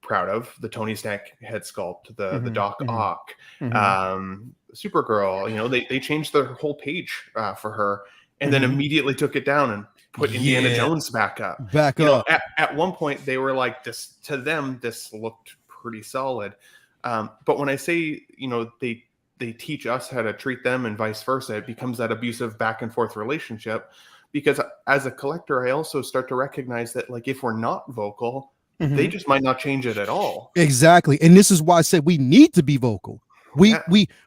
proud of. The Tony Stark head sculpt, the Doc Ock, Supergirl. You know, they changed their whole page for her, and then immediately took it down and put Indiana Jones back up. At one point, they were like, this to them, this looked pretty solid. But when I say, you know, they teach us how to treat them and vice versa, it becomes that abusive back and forth relationship. Because as a collector, I also start to recognize that, like, if we're not vocal, they just might not change it at all. Exactly. And this is why I said we need to be vocal. We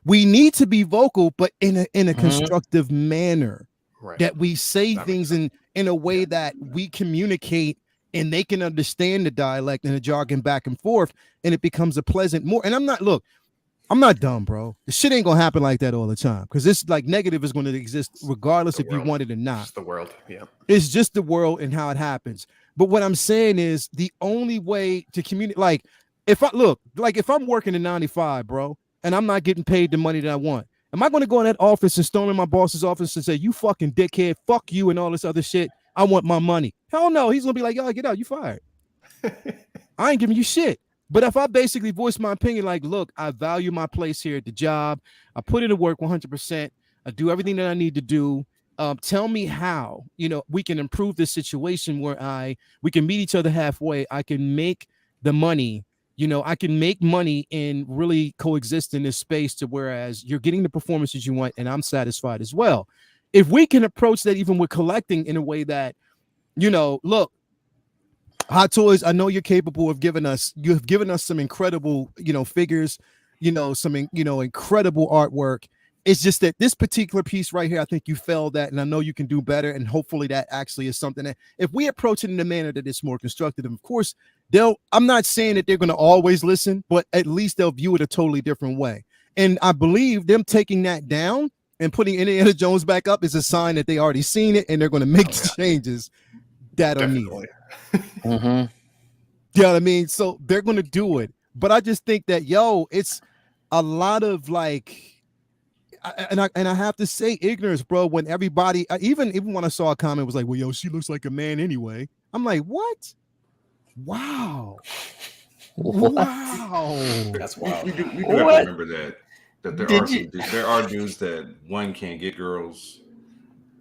need to be vocal, but in a constructive manner. Right. That we say things in a way that we communicate and they can understand the dialect and the jargon back and forth, and it becomes a pleasant more. And I'm not dumb, bro. The shit ain't gonna happen like that all the time, because this like negative is going to exist regardless if you want it or not. It's the world. Yeah. It's just the world and how it happens. But what I'm saying is the only way to communicate, like if I'm working in 95, bro, and I'm not getting paid the money that I want, am I going to go in that office and storm in my boss's office and say, you fucking dickhead, fuck you and all this other shit? I want my money. Hell no. He's going to be like, yo, get out. You fired. I ain't giving you shit. But if I basically voice my opinion, like, look, I value my place here at the job. I put in the work 100%. I do everything that I need to do. Tell me how, you know, we can improve this situation where we can meet each other halfway. I can make the money. You know, I can make money and really coexist in this space to whereas you're getting the performances you want and I'm satisfied as well. If we can approach that even with collecting in a way that, you know, look, Hot Toys, I know you're capable of you have given us some incredible, you know, figures, you know, some, you know, incredible artwork. It's just that this particular piece right here, I think you failed at, and I know you can do better. And hopefully that actually is something that if we approach it in a manner that is more constructive, of course, I'm not saying that they're going to always listen, but at least they'll view it a totally different way. And I believe them taking that down and putting Indiana Jones back up is a sign that they already seen it and they're going to make the changes that are needed. You know what I mean? So they're going to do it. But I just think that, it's a lot of like, and I have to say ignorance, bro, when everybody, even when I saw a comment, was like, well, she looks like a man anyway. I'm like, what? Wow. Wow. That's wild. We do have to remember that there are dudes that one can't get girls,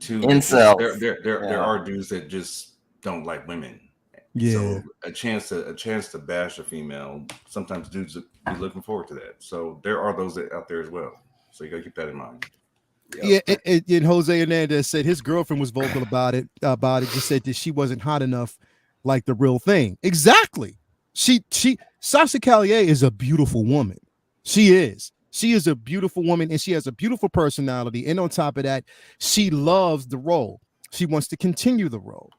two incels. There are dudes that just don't like women. Yeah. So a chance to bash a female, sometimes dudes be looking forward to that. So there are those out there as well. So you gotta keep that in mind. Yep. Yeah, and Jose Hernandez said his girlfriend was vocal about it. Just said that she wasn't hot enough, like the real thing. Exactly. Sasha Callier is a beautiful woman. She is a beautiful woman, and she has a beautiful personality. And on top of that, she loves the role. She wants to continue the role.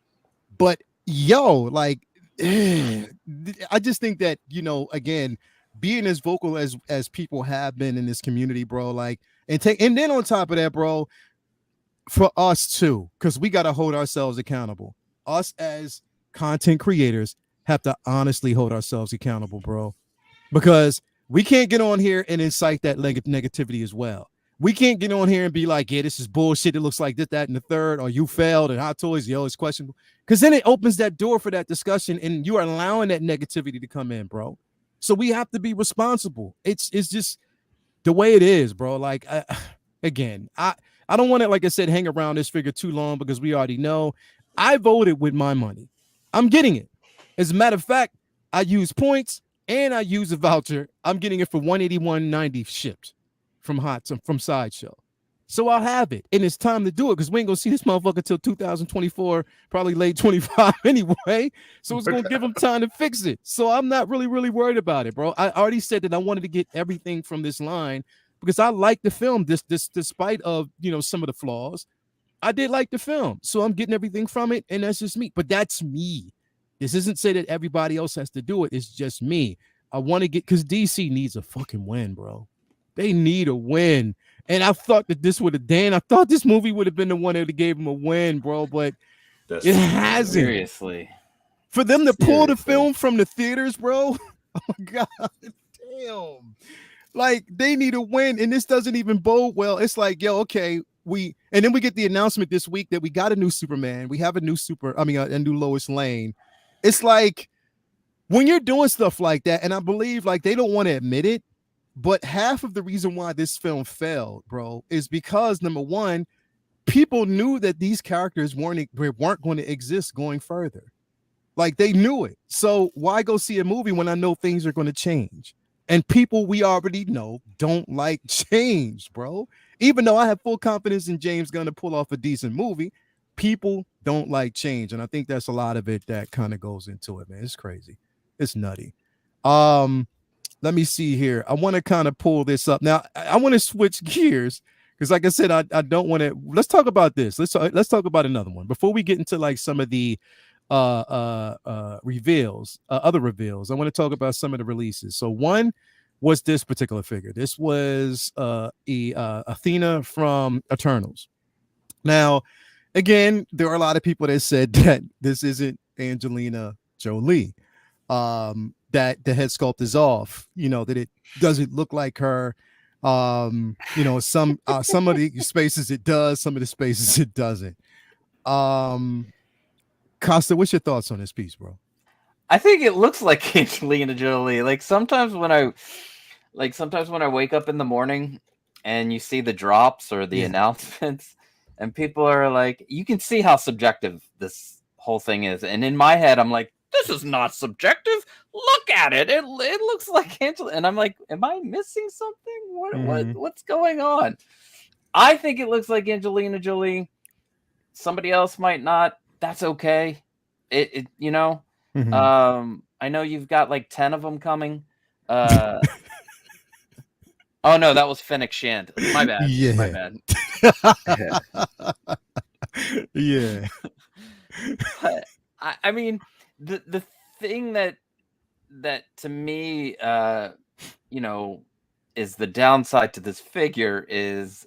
But I just think that, you know, again, being as vocal as people have been in this community, bro, like, and then on top of that, bro, for us too, because we got to hold ourselves accountable. Us as content creators have to honestly hold ourselves accountable, bro, because we can't get on here and incite that negativity as well. We can't get on here and be like, yeah, this is bullshit. It looks like this, that, and the third, or you failed and Hot Toys, it's questionable. Because then it opens that door for that discussion and you are allowing that negativity to come in, bro. So we have to be responsible. It's just the way it is, bro. Like, I don't want to, like I said, hang around this figure too long because we already know I voted with my money. I'm getting it. As a matter of fact, I use points and I use a voucher. I'm getting it for $181.90 shipped from Sideshow. So I'll have it. And it's time to do it because we ain't gonna see this motherfucker till 2024, probably late 25 anyway. So it's gonna give him time to fix it. So I'm not really worried about it, bro. I already said that I wanted to get everything from this line because I like the film. This despite of, you know, some of the flaws, I did like the film. So I'm getting everything from it, and that's just me. But that's me. This isn't say that everybody else has to do it. It's just me. I want to get, because DC needs a fucking win, bro. They need a win. And I thought that this would have, I thought this movie would have been the one that gave him a win, bro, but it hasn't. Seriously. For them to pull the film from the theaters, bro, oh my God, damn. Like, they need a win, and this doesn't even bode well. It's like, okay, and then we get the announcement this week that we got a new Superman. We have a new a new Lois Lane. It's like, when you're doing stuff like that, and I believe like they don't want to admit it, but half of the reason why this film failed, bro, is because number one, people knew that these characters weren't going to exist going further. Like they knew it. So why go see a movie when I know things are going to change? And people we already know don't like change, bro. Even though I have full confidence in James Gunn to pull off a decent movie, people don't like change. And I think that's a lot of it that kind of goes into it, man. It's crazy. It's nutty. Let me see here. I want to kind of pull this up. Now, I want to switch gears because like I said, I don't want to. Let's talk about this. Let's talk about another one before we get into like some of the reveals, other reveals. I want to talk about some of the releases. So one was this particular figure. This was Athena from Eternals. Now, again, there are a lot of people that said that this isn't Angelina Jolie. That the head sculpt is off, that it doesn't look like her. Some of the spaces it does, some of the spaces it doesn't. Costa, what's your thoughts on this piece, bro? I think it looks like Angelina Jolie. Like sometimes when I wake up in the morning and you see the drops or the announcements, and people are like, you can see how subjective this whole thing is. And in my head, I'm like, this is not subjective. Look at it. It looks like Angela. And I'm like, am I missing something? What's going on? I think it looks like Angelina Jolie. Somebody else might not. That's okay. I know you've got like 10 of them coming. Oh no, that was Fennec Shand. My bad. Yeah. My bad. Yeah. But I mean, the thing that to me, is the downside to this figure is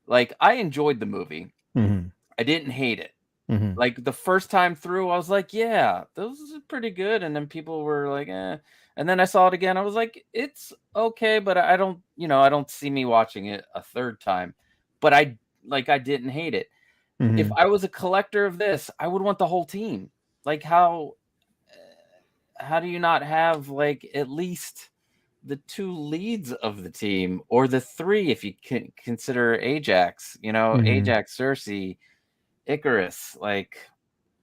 like, I enjoyed the movie. Mm-hmm. I didn't hate it. Mm-hmm. Like the first time through, I was like, yeah, those are pretty good. And then people were like, eh. And then I saw it again. I was like, it's okay, but I don't see me watching it a third time. But I didn't hate it. Mm-hmm. If I was a collector of this, I would want the whole team. Like how do you not have like at least the 2 leads of the team, or the 3 if you can consider Ajax, Ajax, Cersei, Icarus? Like,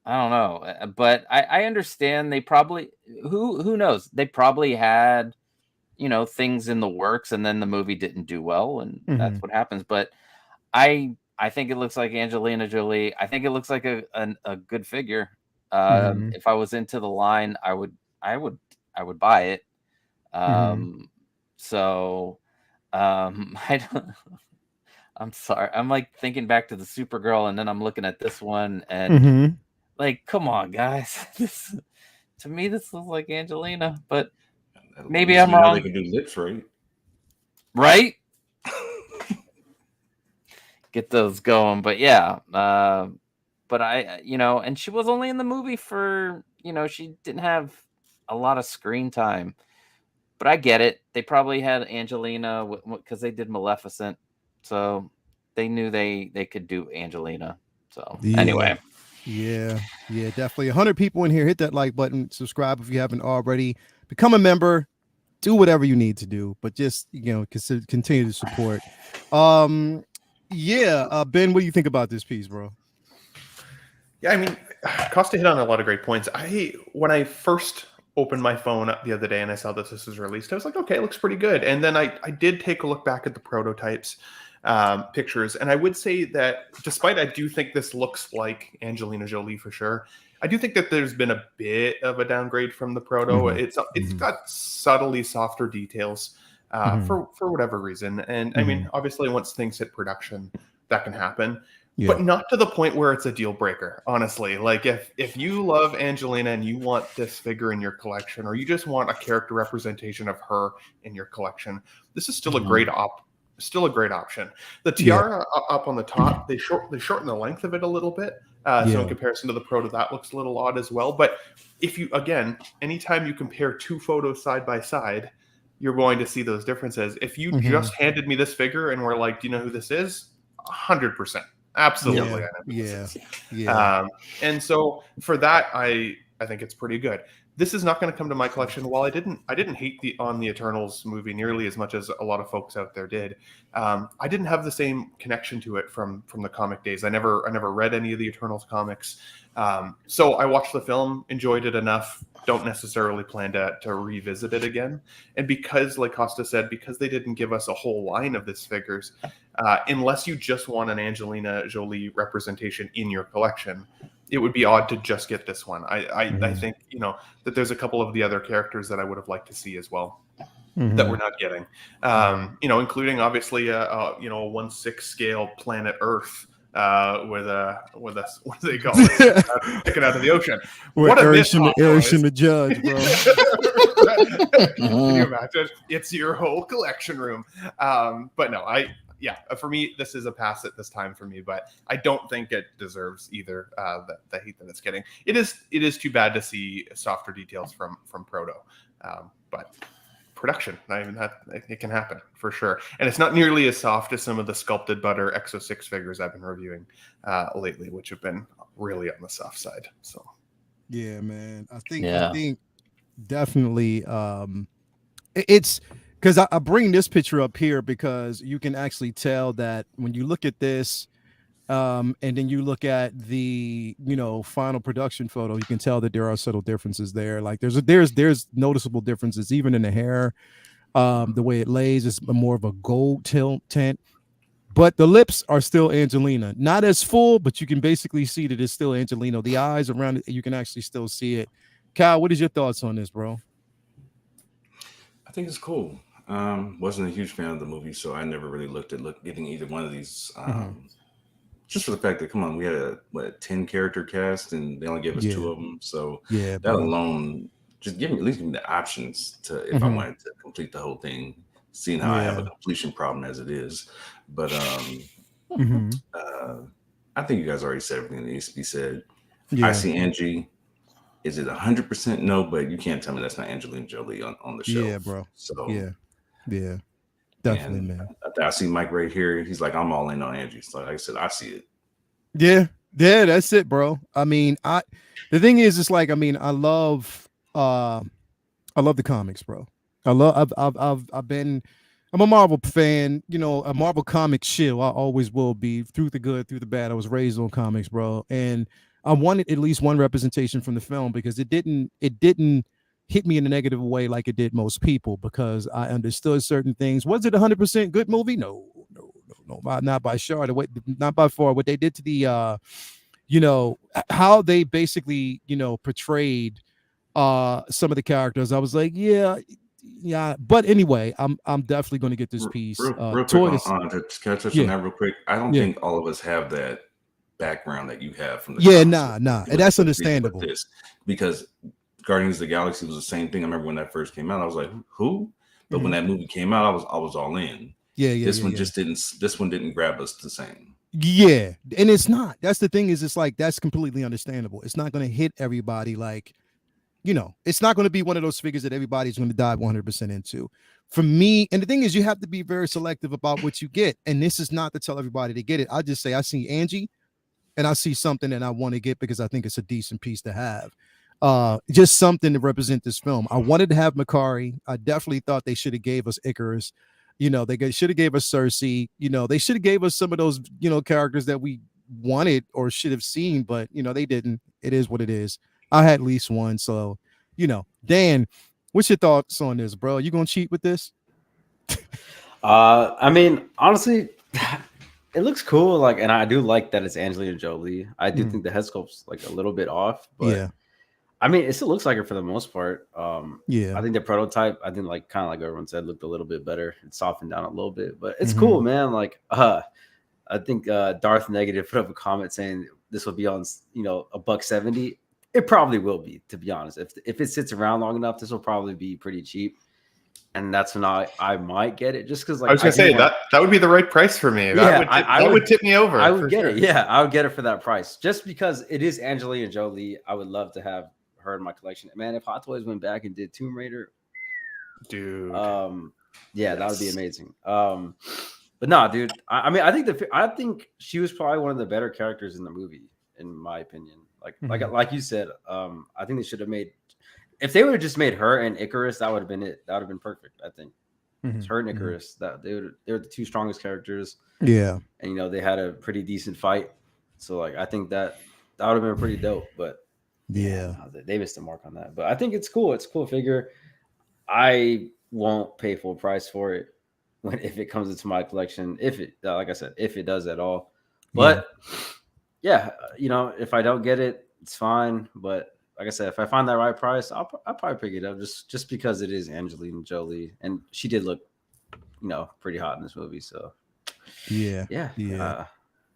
I don't know, but I understand they probably who knows, they probably had things in the works and then the movie didn't do well, and that's what happens. But I think it looks like Angelina Jolie. I think it looks like a good figure. If I was into the line, I would buy it. So I don't. I'm sorry. I'm like thinking back to the Supergirl, and then I'm looking at this one, and like, come on, guys. To me, this looks like Angelina, but maybe I'm wrong. They can do lips, right? Get those going, but yeah. But I, and she was only in the movie for, she didn't have a lot of screen time. But I get it. They probably had Angelina because they did Maleficent, so they knew they could do Angelina. So anyway, yeah, definitely. 100 people in here. Hit that like button. Subscribe if you haven't already. Become a member. Do whatever you need to do, but just continue to support. Ben, what do you think about this piece, bro? Yeah, I mean, Costa hit on a lot of great points. When I first opened my phone up the other day and I saw that this was released, I was like, okay, it looks pretty good. And then I did take a look back at the prototypes pictures, and I would say that despite I do think this looks like Angelina Jolie for sure, I do think that there's been a bit of a downgrade from the proto. It's got subtly softer details for whatever reason. And I mean, obviously once things hit production, that can happen. Yeah. But not to the point where it's a deal breaker, honestly. Like if you love Angelina and you want this figure in your collection, or you just want a character representation of her in your collection, this is still a great option. The tiara up on the top, they shorten the length of it a little bit. So in comparison to the proto, that looks a little odd as well. But if you, again, anytime you compare 2 photos side by side, you're going to see those differences. If you just handed me this figure and were like, do you know who this is? 100%. Absolutely. Yeah. And so for that, I think it's pretty good. this is not going to come to my collection. While I didn't hate the Eternals movie nearly as much as a lot of folks out there did. I didn't have the same connection to it from the comic days. I never read any of the Eternals comics. So I watched the film, enjoyed it enough. Don't necessarily plan to revisit it again. And because, like Costa said, because they didn't give us a whole line of this figures, unless you just want an Angelina Jolie representation in your collection, it would be odd to just get this one. I think, that there's a couple of the other characters that I would have liked to see as well that we're not getting. Including obviously a 1/6 scale planet Earth with a what do they call it? Sticking out of the ocean. What a miss, the judge, bro. Can you imagine? It's your whole collection room. But no, for me, this is a pass at this time for me, but I don't think it deserves either the hate that it's getting. It is too bad to see softer details from Proto, but production, it can happen for sure. And it's not nearly as soft as some of the sculpted butter Exo 6 figures I've been reviewing lately, which have been really on the soft side. So yeah, man, I think definitely it's because I bring this picture up here because you can actually tell that when you look at this and then you look at the final production photo, you can tell that there are subtle differences there. Like there's noticeable differences even in the hair, the way it lays is more of a gold tint, but the lips are still Angelina, not as full, but you can basically see that it's still Angelina. The eyes around it, you can actually still see it. Kyle, what is your thoughts on this, bro? I think it's cool. Wasn't a huge fan of the movie, so I never really looked at getting either one of these. Just for the fact that, come on, we had a 10 character cast and they only gave us 2 of them. So that alone, just at least give me the options to if I wanted to complete the whole thing, seeing how I have a completion problem as it is. But I think you guys already said everything that needs to be said. I see Angie. Is it 100% no? But you can't tell me that's not Angelina Jolie on the show. Yeah, bro. So yeah, definitely, man. I see Mike right here. He's like, I'm all in on Angie. So like I said, I see it. Yeah, that's it, bro. I mean, the thing is, it's like, I mean, I love the comics, bro. I'm a Marvel fan, a Marvel comic shill. I always will be, through the good, through the bad. I was raised on comics, bro, and I wanted at least one representation from the film because it didn't hit me in a negative way like it did most people, because I understood certain things. Was it 100% good movie? No, not by far. Not by far. What they did to the, how they basically, portrayed some of the characters, I was like, yeah. But anyway, I'm definitely going to get this piece. Real quick, can I touch on that real quick? I don't think all of us have that background that you have from the nah, and that's understandable. Because Guardians of the Galaxy was the same thing. I remember when that first came out, I was like, who? But when that movie came out, I was all in. This one didn't grab us the same. Yeah, and it's not. That's the thing, is it's like, that's completely understandable. It's not going to hit everybody like, it's not going to be one of those figures that everybody's going to dive 100% into. For me, and the thing is, you have to be very selective about what you get. And this is not to tell everybody to get it. I just say I see Angie and I see something that I want to get because I think it's a decent piece to have. Just something to represent this film. I wanted to have Makari. I definitely thought they should have gave us Icarus. They should have gave us Cersei. They should have gave us some of those, characters that we wanted or should have seen, but they didn't. It is what it is. I had at least one. So, Dan, what's your thoughts on this, bro? You gonna cheat with this? I mean, honestly, it looks cool. And I do like that it's Angelina Jolie. I do think the head sculpt's a little bit off, but I mean, it still looks like her for the most part. I think the prototype, I think kind of like everyone said, looked a little bit better. It softened down a little bit, but it's cool, man. I think Darth Negative put up a comment saying this will be on, $170. It probably will be, to be honest. If it sits around long enough, this will probably be pretty cheap, and that's when I might get it. Just because, I was gonna say that would be the right price for me. That would tip me over. I would get it. Yeah, I would get it for that price, just because it is Angelina Jolie. I would love to have her in my collection. Man, if Hot Toys went back and did Tomb Raider, dude, that would be amazing. But no, dude. I mean, I think she was probably one of the better characters in the movie, in my opinion. Like you said, I think they should have made. if they would have just made her and Icarus, that would have been it. That would have been perfect. I think it's her and Icarus. That they were the two strongest characters. Yeah, and you know they had a pretty decent fight. So like I think that would have been pretty dope. But yeah, no, they missed the mark on that. But I think it's cool. It's a cool figure. I won't pay full price for it if it comes into my collection. If it, like I said, if it does at all. But yeah, you know, if I don't get it, it's fine. But like I said, if I find that right price, I'll probably pick it up just because it is Angelina Jolie, and she did look, you know, pretty hot in this movie. So yeah.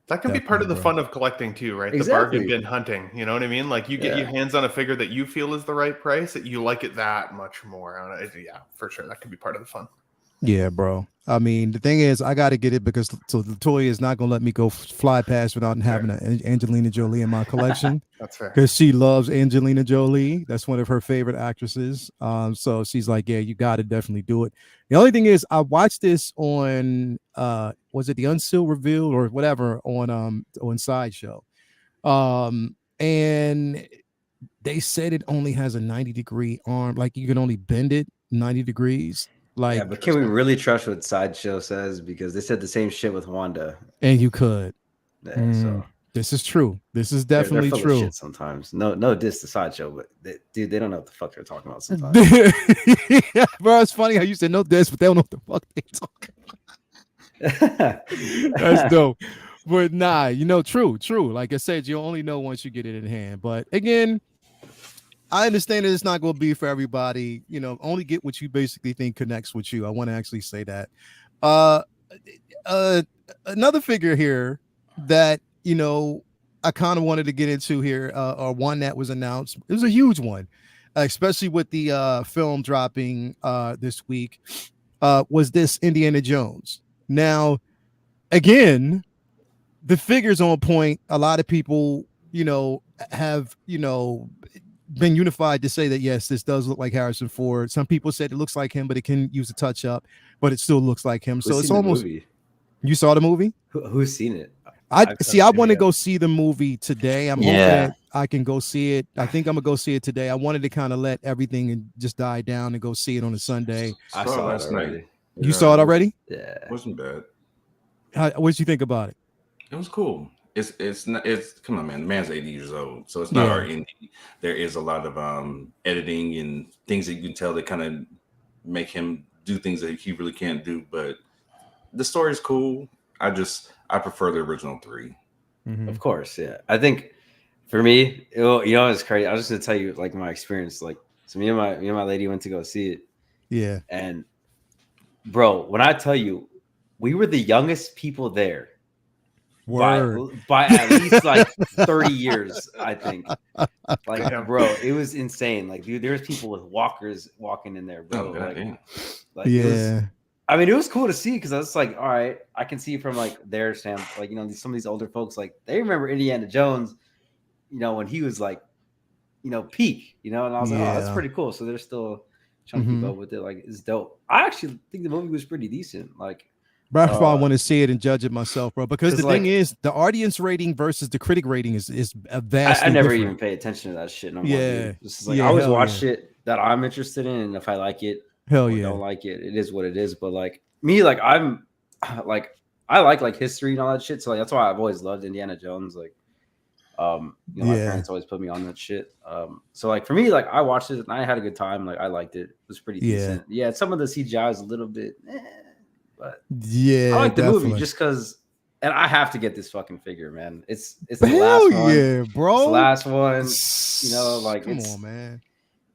That can be part of the fun of collecting too, right? Exactly. The bargain bin hunting. You know what I mean? Like you get your hands on a figure that you feel is the right price, that you like it that much more. Yeah, for sure. That could be part of the fun. Yeah, bro. I mean, the thing is, I got to get it because Latoya is not going to let me go fly past without having an Angelina Jolie in my collection. That's fair. Because she loves Angelina Jolie. That's one of her favorite actresses. So she's like, yeah, you got to definitely do it. The only thing is, I watched this on, was it the Unsealed Reveal or whatever on Sideshow. And they said it only has a 90-degree arm. Like you can only bend it 90 degrees. Like, yeah, but can we really trust what Sideshow says? Because they said the same shit with Wanda. And you could. Yeah, so this is true. This is definitely they're full true. of shit sometimes. No diss to Sideshow, but they don't know what the fuck they're talking about sometimes. Yeah, bro, it's funny how you said no diss, but they don't know what the fuck they talking about. That's dope. But nah, you know, true. Like I said, you only know once you get it in hand. But again, I understand that it's not going to be for everybody. You know, only get what you basically think connects with you. I want to actually say that. Another figure here that, you know, I kind of wanted to get into here, or one that was announced. It was a huge one, especially with the film dropping this week, was this Indiana Jones. Now, again, the figure's on point. A lot of people, you know, have, you know, been unified to say that yes, this does look like Harrison Ford. Some people said it looks like him, but it can use a touch up, but it still looks like him. So it's almost. You saw the movie? Who's seen it? I want to go see the movie today. I'm hoping that I can go see it. I think I'm gonna go see it today. I wanted to kind of let everything and just die down and go see it on a Sunday. I saw it last night. You saw it already? Yeah, it wasn't bad. What did you think about it? It was cool. It's come on, man. The man's 80 years old, so it's not our indie. There is a lot of editing and things that you can tell that kind of make him do things that he really can't do. But the story is cool. I prefer the original 3. Mm-hmm. Of course, yeah. I think for me, you know, it's crazy. I was just gonna tell you like my experience. Like, so me and my lady went to go see it. Yeah. And bro, when I tell you, we were the youngest people there. By at least like 30 years, I think. Like, bro, it was insane. Like, dude, there's people with walkers walking in there, bro. It was cool to see because I was like, all right, I can see from like their standpoint, like, you know, some of these older folks, like they remember Indiana Jones, you know, when he was like, you know, peak, you know, and I was like, oh, that's pretty cool. So they're still trying to keep up with it. Like, it's dope. I actually think the movie was pretty decent. Like, that's why I want to see it and judge it myself, bro. Because the thing is, the audience rating versus the critic rating is a vast. I never even pay attention to that shit no more. Dude. This is like, I always watch shit that I'm interested in, and if I like it, don't like it, it is what it is. But like me, like I'm like I like history and all that shit. So like, that's why I've always loved Indiana Jones. Like, you know, my parents always put me on that shit. So like for me, like I watched it and I had a good time. Like I liked it. It was pretty decent. Yeah, some of the CGI is a little bit. But I like the movie just because, and I have to get this fucking figure, man. It's the last one. Yeah, bro. It's the last one. You know, like come on, man.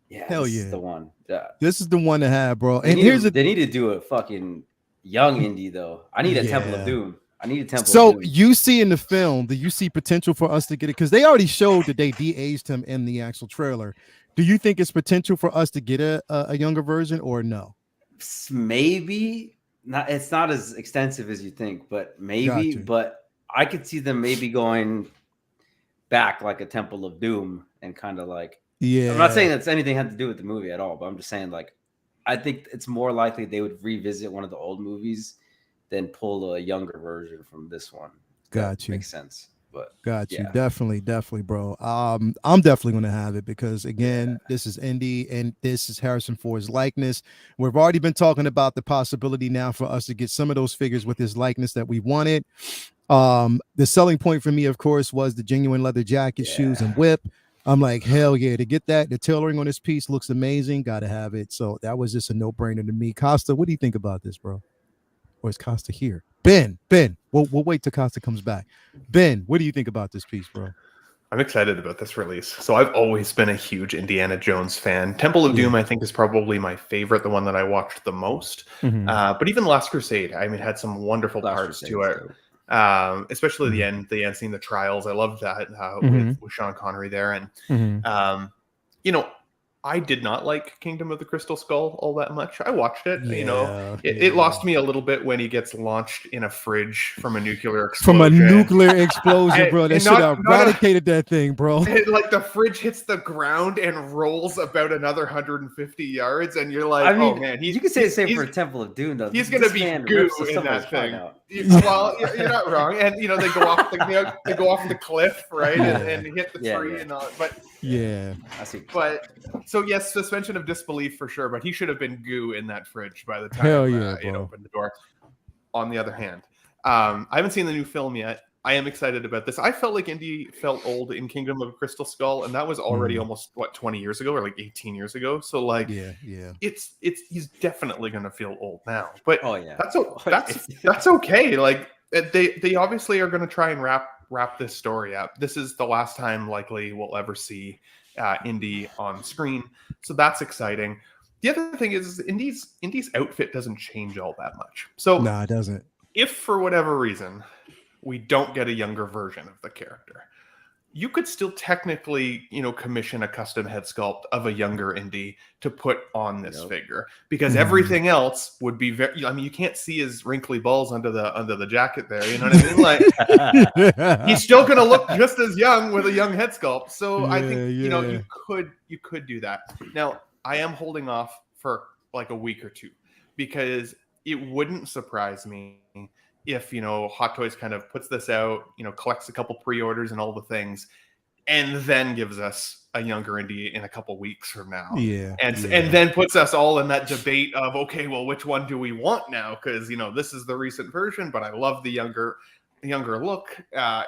Yeah, hell this yeah, is the one. Yeah, this is the one to have, bro. They need to do a fucking young indie though. I need a Temple of Doom. I need a Temple. So you see in the film, do you see potential for us to get it? Because they already showed that they de-aged him in the actual trailer. Do you think it's potential for us to get a younger version or no? Maybe. It's not as extensive as you think, but maybe. But I could see them maybe going back like a Temple of Doom and kind of like. Yeah, I'm not saying that's anything had to do with the movie at all, but I'm just saying like I think it's more likely they would revisit one of the old movies than pull a younger version from this one. Got you. Makes sense. But got you. yeah. Definitely, bro. I'm definitely gonna have it because again, this is Indy and this is Harrison Ford's likeness. We've already been talking about the possibility now for us to get some of those figures with his likeness that we wanted. The selling point for me, of course, was the genuine leather jacket, shoes, and whip. I'm like, hell yeah, to get that. The tailoring on this piece looks amazing. Gotta have it. So that was just a no-brainer to me. Costa, what do you think about this, bro? Or is Costa here? Ben, we'll wait till Costa comes back. Ben, what do you think about this piece, bro? I'm excited about this release. So I've always been a huge Indiana Jones fan. Temple of Doom, I think, is probably my favorite, the one that I watched the most. But even Last Crusade, I mean, had some wonderful parts to it. Especially the end scene, the trials. I loved that with Sean Connery there. And you know, I did not like Kingdom of the Crystal Skull all that much. I watched it. You know, it lost me a little bit when he gets launched in a fridge from a nuclear explosion. From a nuclear explosion, bro. That should have eradicated that thing, bro. Like the fridge hits the ground and rolls about another 150 yards, and you're like, I mean, oh man, you can say the same for Temple of Doom, though. He's gonna be goo in that thing. Well, you're not wrong. And you know, they go off the cliff, right, and hit the tree and all. But I see. But so yes, suspension of disbelief for sure. But he should have been goo in that fridge by the time it opened the door. On the other hand, I haven't seen the new film yet. I am excited about this. I felt like Indy felt old in Kingdom of Crystal Skull, and that was already almost 20 years ago, or like 18 years ago. So like, it's he's definitely gonna feel old now. But that's okay. Like they obviously are gonna try and wrap this story up. This is the last time likely we'll ever see Indy on screen, so that's exciting. The other thing is Indy's outfit doesn't change all that much. So no, it doesn't. If for whatever reason we don't get a younger version of the character, you could still technically, commission a custom head sculpt of a younger Indy to put on this figure, because everything else would be very. I mean, you can't see his wrinkly balls under the jacket there. You know what I mean? Like he's still gonna look just as young with a young head sculpt. So I think you could do that. Now I am holding off for like a week or two, because it wouldn't surprise me if Hot Toys kind of puts this out, collects a couple pre-orders and all the things, and then gives us a younger Indy in a couple weeks from now. And then puts us all in that debate of, okay, well, which one do we want now? Because this is the recent version, but I love the younger look.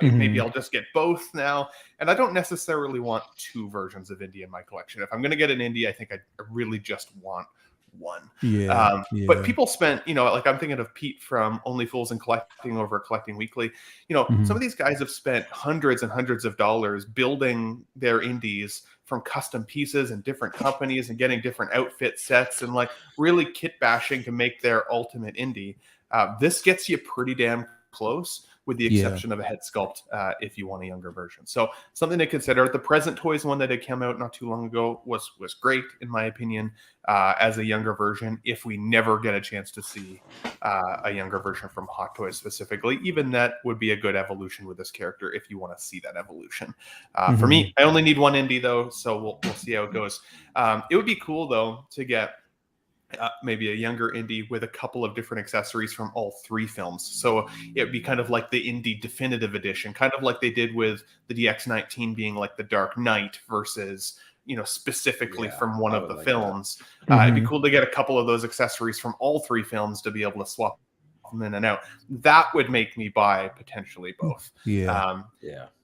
Maybe I'll just get both now. And I don't necessarily want two versions of Indy in my collection. If I'm going to get an Indy, I think I really just want one. But people spent, like I'm thinking of Pete from Only Fools and Collecting over at Collecting Weekly. Some of these guys have spent hundreds and hundreds of dollars building their Indies from custom pieces and different companies and getting different outfit sets and like really kit bashing to make their ultimate Indy. This gets you pretty damn close, with the exception of a head sculpt if you want a younger version. So something to consider. The Present Toys one that had come out not too long ago was great, in my opinion, as a younger version. If we never get a chance to see a younger version from Hot Toys specifically, even that would be a good evolution with this character if you want to see that evolution. For me, I only need one Indy, though, so we'll see how it goes. It would be cool, though, to get maybe a younger Indy with a couple of different accessories from all three films. So it'd be kind of like the Indy Definitive Edition, kind of like they did with the DX-19 being like the Dark Knight versus, specifically from one of the films. It'd be cool to get a couple of those accessories from all three films to be able to swap them in and out. That would make me buy potentially both.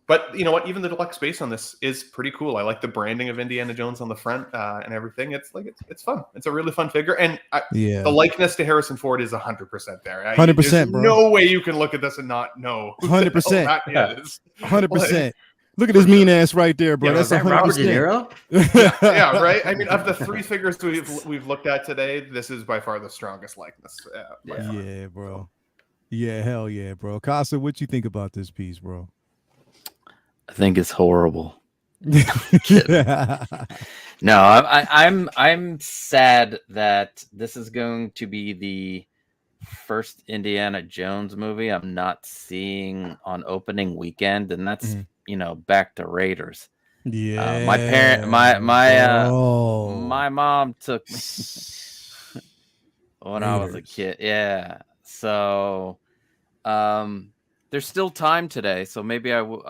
But you know what? Even the deluxe base on this is pretty cool. I like the branding of Indiana Jones on the front and everything. It's fun. It's a really fun figure, and the likeness to Harrison Ford is 100% there. 100%, bro. No way you can look at this and not know. 100%. 100%. Look at his mean ass right there, bro. That's 100%. Robert De Niro. Yeah, right. I mean, of the three figures we've looked at today, this is by far the strongest likeness. Yeah, bro. Yeah, hell yeah, bro. Casa, what you think about this piece, bro? I think it's horrible. No, I'm sad that this is going to be the first Indiana Jones movie I'm not seeing on opening weekend, and that's back to Raiders. My mom took me when I was a kid. So there's still time today, so maybe I will,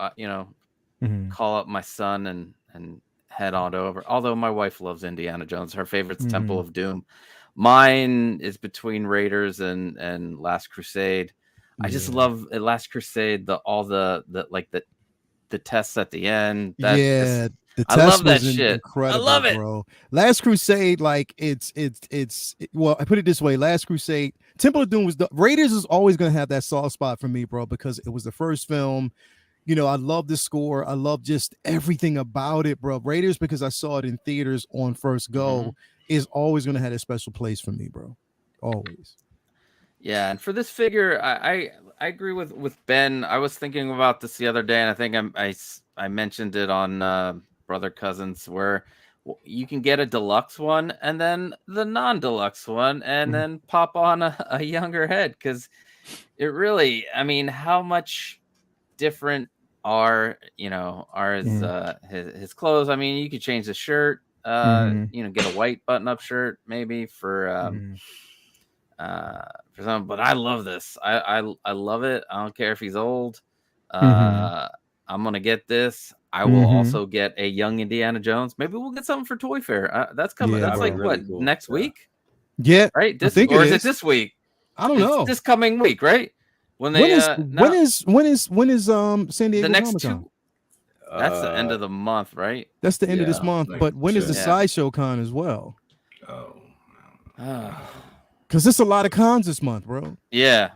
call up my son and head on over. Although my wife loves Indiana Jones, her favorite's Temple of Doom. Mine is between Raiders and Last Crusade. I just love Last Crusade. The tests at the end. The I test love that was shit. incredible, I love it, bro. Last Crusade, like it's well, I put it this way: Last Crusade, Temple of Doom was Raiders is always gonna have that soft spot for me, bro, because it was the first film. I love the score. I love just everything about it, bro. Raiders, because I saw it in theaters on first go, is always gonna have a special place for me, bro. Always. Yeah, and for this figure, I agree with Ben. I was thinking about this the other day, and I think I mentioned it on Brother Cousins, where you can get a deluxe one and then the non-deluxe one, and then pop on a younger head, because it really, I mean, how much different are his clothes? I mean, you could change the shirt, get a white button-up shirt maybe for some, but I love this. I love it. I don't care if he's old. I'm gonna get this. I will also get a young Indiana Jones. Maybe we'll get something for Toy Fair. That's coming. Yeah, that's like really what, cool. next week? Yeah, Right. I think or it is is it this week? I don't know. This coming week, right? When they when is San Diego the next Comic-Con? That's the end of the month, right? That's the end of this month. like, But when is the yeah. Sideshow Con as well? Oh, Because it's a lot of cons this month, bro. Yeah.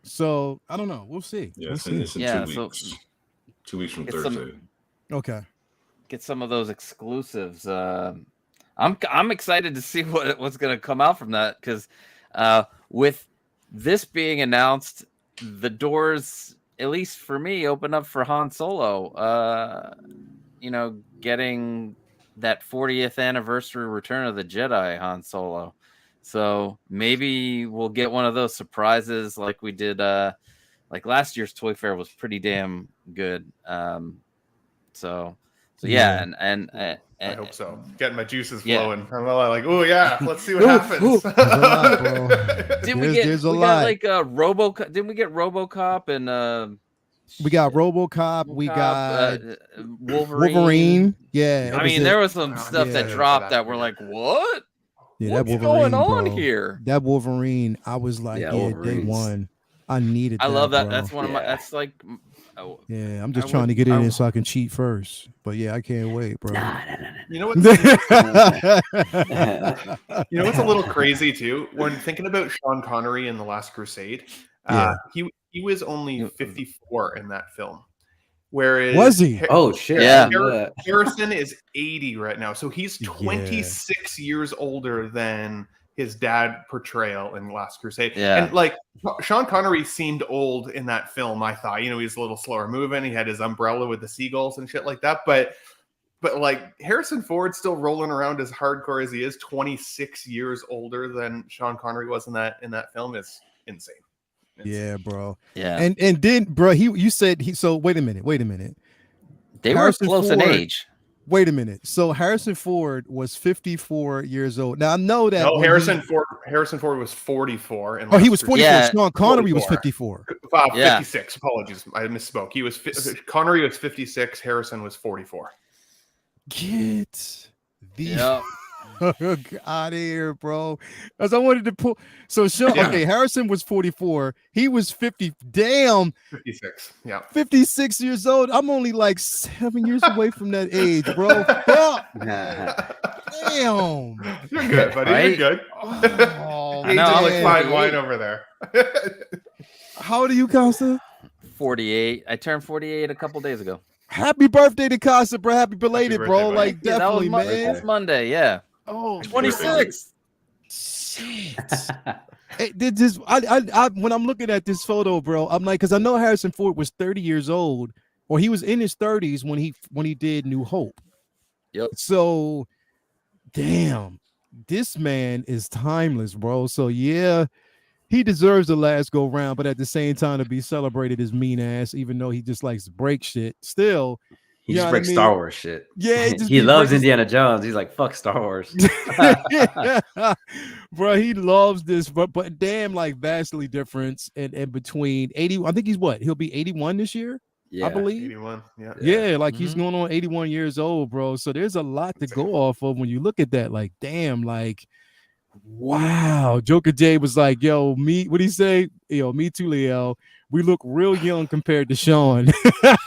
So I don't know. We'll see. yeah, We'll it's see. in 2 weeks. 2 weeks from Get Thursday. Okay. Get some of those exclusives. I'm excited to see what's going to come out from that, because with this being announced, the doors, at least for me, open up for Han Solo. Getting that 40th anniversary Return of the Jedi Han Solo. So maybe we'll get one of those surprises like we did. Like last year's Toy Fair was pretty damn good. So yeah, and I hope so. Getting my juices Yeah. flowing. I'm like, oh yeah, let's see what happens. There's a lot, bro. Did There's a we lot. got like RoboCop? Didn't we get RoboCop and We got RoboCop. We got Wolverine. Yeah. I mean, there was some stuff that yeah, dropped for that that. were like, what? Yeah, What's that Wolverine, going on bro. here? That Wolverine, I was like, Yeah, day Wolverine's- one. I needed I love that. bro. That's one of my. That's like. Yeah, I'm just I trying to would- get I in would- so I can cheat first. But yeah, I can't wait, bro. You know what's you know what's a little crazy too? When thinking about Sean Connery in The Last Crusade, he was only 54 in that film. Whereas Was he? Oh shit! Yeah. I didn't know that. Harrison is 80 right now, so he's 26 years older than his dad portrayal in Last Crusade. Yeah. And like Sean Connery seemed old in that film, I thought. He was a little slower moving. He had his umbrella with the seagulls and shit like that. But like Harrison Ford still rolling around as hardcore as he is, 26 years older than Sean Connery was in that film is insane. Yeah, bro. Yeah. And then, bro, you said so wait a minute. They Harrison were close in Ford- age. Wait a minute. So Harrison Ford was 54 years old. Now I know that. No, when Harrison Ford was 44. Oh, he was 44. Yeah. Sean Connery was 44. 54. Yeah. 56. Apologies, I misspoke. He was Connery was 56. Harrison was 44. Get the Yep. out of here, bro. As I wanted to pull. So Sean, okay, Harrison was 44. He was 50. Damn, 56. Yeah. 56 years old. I'm only like 7 years away from that age, bro. Fuck. Damn. You're good, buddy. Right? You're good. Oh, I know, Angel I'm like man. fine wine over there. How old are you, Costa? 48. I turned 48 a couple days ago. Happy birthday to Costa, bro. Happy belated, birthday, bro. buddy. Like Yeah, that was definitely, man. That's Monday. Yeah. Oh, 26. shit. I when I'm looking at this photo, bro, I'm like, because I know Harrison Ford was 30 years old, or he was in his 30s when he did New Hope. Yep. So, damn, this man is timeless, bro. So yeah, he deserves the last go round, but at the same time to be celebrated his mean ass, even though he just likes to break shit. Still, He just breaks Star Wars shit. Yeah, he loves Indiana Jones. He's like, fuck Star Wars. Bro, he loves this, but damn, like vastly difference in between 80. I think he's what? He'll be 81 this year. Yeah, I believe 81. Yeah, like he's going on 81 years old, bro. So there's a lot to go off of when you look at that. Like, damn, like, wow. Joker J was like, yo, me, what'd he say? Yo, me too, Leo. We look real young compared to Sean.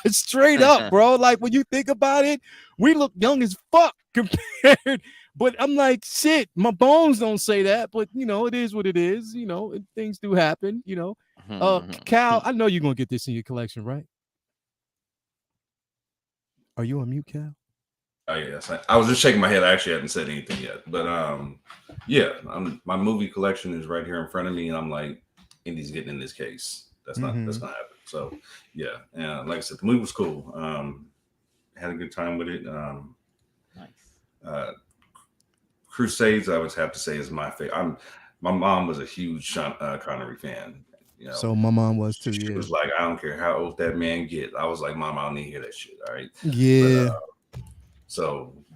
Straight up, bro. Like, when you think about it, we look young as fuck compared. But I'm like, shit, my bones don't say that. But, you know, it is what it is. You know, things do happen, you know. Cal, I know you're going to get this in your collection, right? Are you on mute, Cal? Oh yes, I was just shaking my head. I actually haven't said anything yet, but yeah, my movie collection is right here in front of me, and I'm like, Indy's getting in this case. That's not that's gonna happen. So yeah, and like I said, the movie was cool. Had a good time with it. Nice. Crusades, I would have to say, is my favorite. My mom was a huge Sean Connery fan. You know, so my mom was too. She was like, I don't care how old that man gets. I was like, Mom, I don't need to hear that shit. All right. Yeah.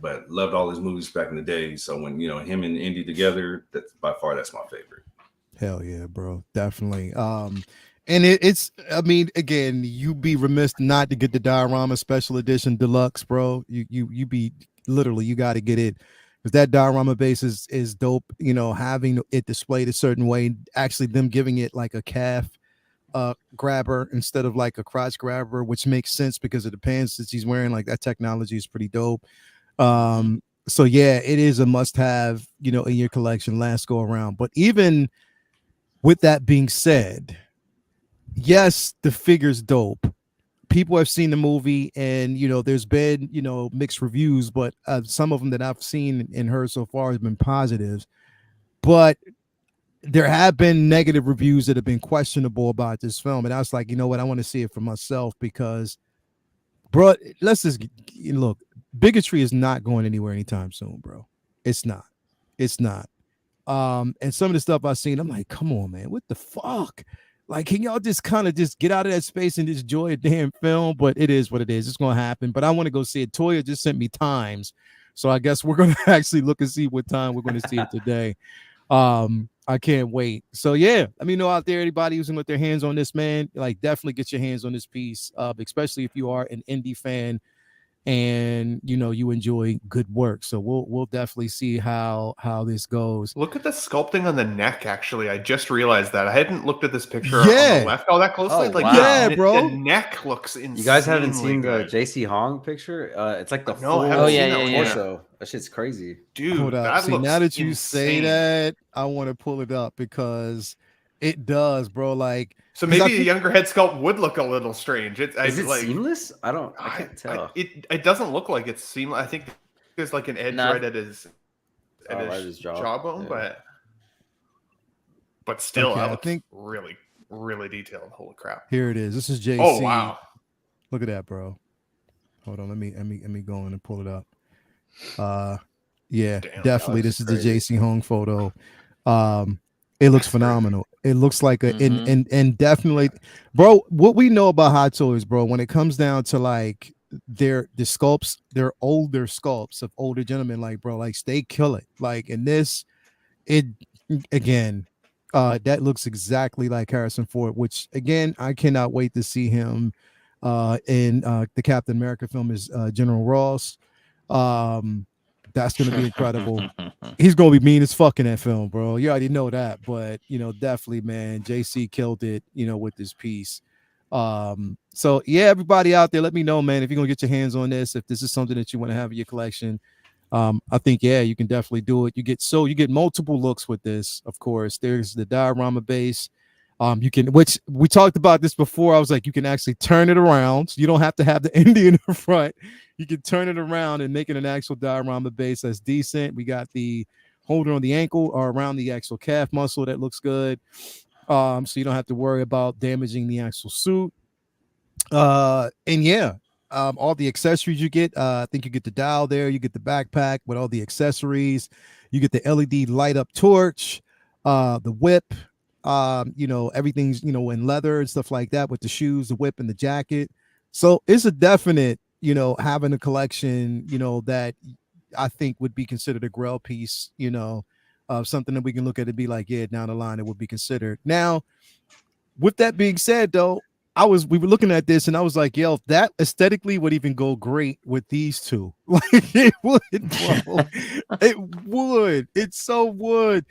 But loved all his movies back in the day. So when, you know, him and Indy together, that's by far, that's my favorite. Hell yeah, bro. Definitely. And it's, I mean, again, you be remiss not to get the diorama special edition deluxe, bro. You be literally, you got to get it. Because that diorama base is dope, you know, having it displayed a certain way, actually them giving it like a calf grabber instead of like a crotch grabber, which makes sense because of the pants that he's wearing. Like that technology is pretty dope. So yeah, it is a must-have, you know, in your collection last go around. But even with that being said, yes, the figure's dope. People have seen the movie and, you know, there's been, you know, mixed reviews, but some of them that I've seen and heard so far has been positives. But there have been negative reviews that have been questionable about this film. And I was like, you know what? I want to see it for myself because, bro, let's just look. Bigotry is not going anywhere anytime soon, bro. It's not. It's not. And some of the stuff I've seen, I'm like, come on, man. What the fuck? Like, can y'all just kind of just get out of that space and just enjoy a damn film? But it is what it is. It's going to happen. But I want to go see it. Toya just sent me times. So I guess we're going to actually look and see what time we're going to see it today. I can't wait. So, yeah, let me know out there, anybody who's going to get their hands on this, man. Like, definitely get your hands on this piece, especially if you are an indie fan and, you know, you enjoy good work. So we'll definitely see how this goes. Look at the sculpting on the neck. Actually, I just realized that I hadn't looked at this picture on the left all that closely. Oh, like, wow. Yeah, bro, the neck looks insane. You guys haven't seen the JC Hong picture? It's like the full torso. That shit's crazy, dude. Hold up. That See, looks now that you insane. say that, I want to pull it up because it does, bro. Like, so maybe a younger head sculpt would look a little strange. Is it like seamless? I can't tell. It doesn't look like it's seamless. I think there's like an edge right at his jawbone, but still, I think really, really detailed. Holy crap! Here it is. This is JC. Oh wow! Look at that, bro. Hold on, let me go in and pull it up. Yeah, definitely. This is the JC Hong photo. It looks phenomenal. It looks like a and definitely, bro. What we know about Hot Toys, bro, when it comes down to like the sculpts, they're older sculpts of older gentlemen, like, bro, like they kill it. Like in this, it again, that looks exactly like Harrison Ford, which again, I cannot wait to see him in the Captain America film is General Ross. That's gonna be incredible. He's gonna be mean as fuck in that film, bro. You already know that, but you know, definitely, man, JC killed it, you know, with this piece. So yeah, everybody out there, let me know, man, if you're gonna get your hands on this, if this is something that you want to have in your collection. I think you can definitely do it. You get multiple looks with this, of course. There's the diorama base. You can, which we talked about this before. I was like, you can actually turn it around. So you don't have to have the Indian in the front. You can turn it around and make it an actual diorama base that's decent. We got the holder on the ankle or around the actual calf muscle that looks good. So you don't have to worry about damaging the actual suit. And yeah, all the accessories you get. I think you get the dial there. You get the backpack with all the accessories. You get the LED light up torch, the whip. You know, everything's, you know, in leather and stuff like that with the shoes, the whip, and the jacket. So it's a definite you know, having a collection, you know, that I think would be considered a grail piece, you know, something that we can look at and be like, yeah, down the line it would be considered. Now, with that being said, though, we were looking at this and I was like, yo, that aesthetically would even go great with these two. Like it would, bro. It would. It so would.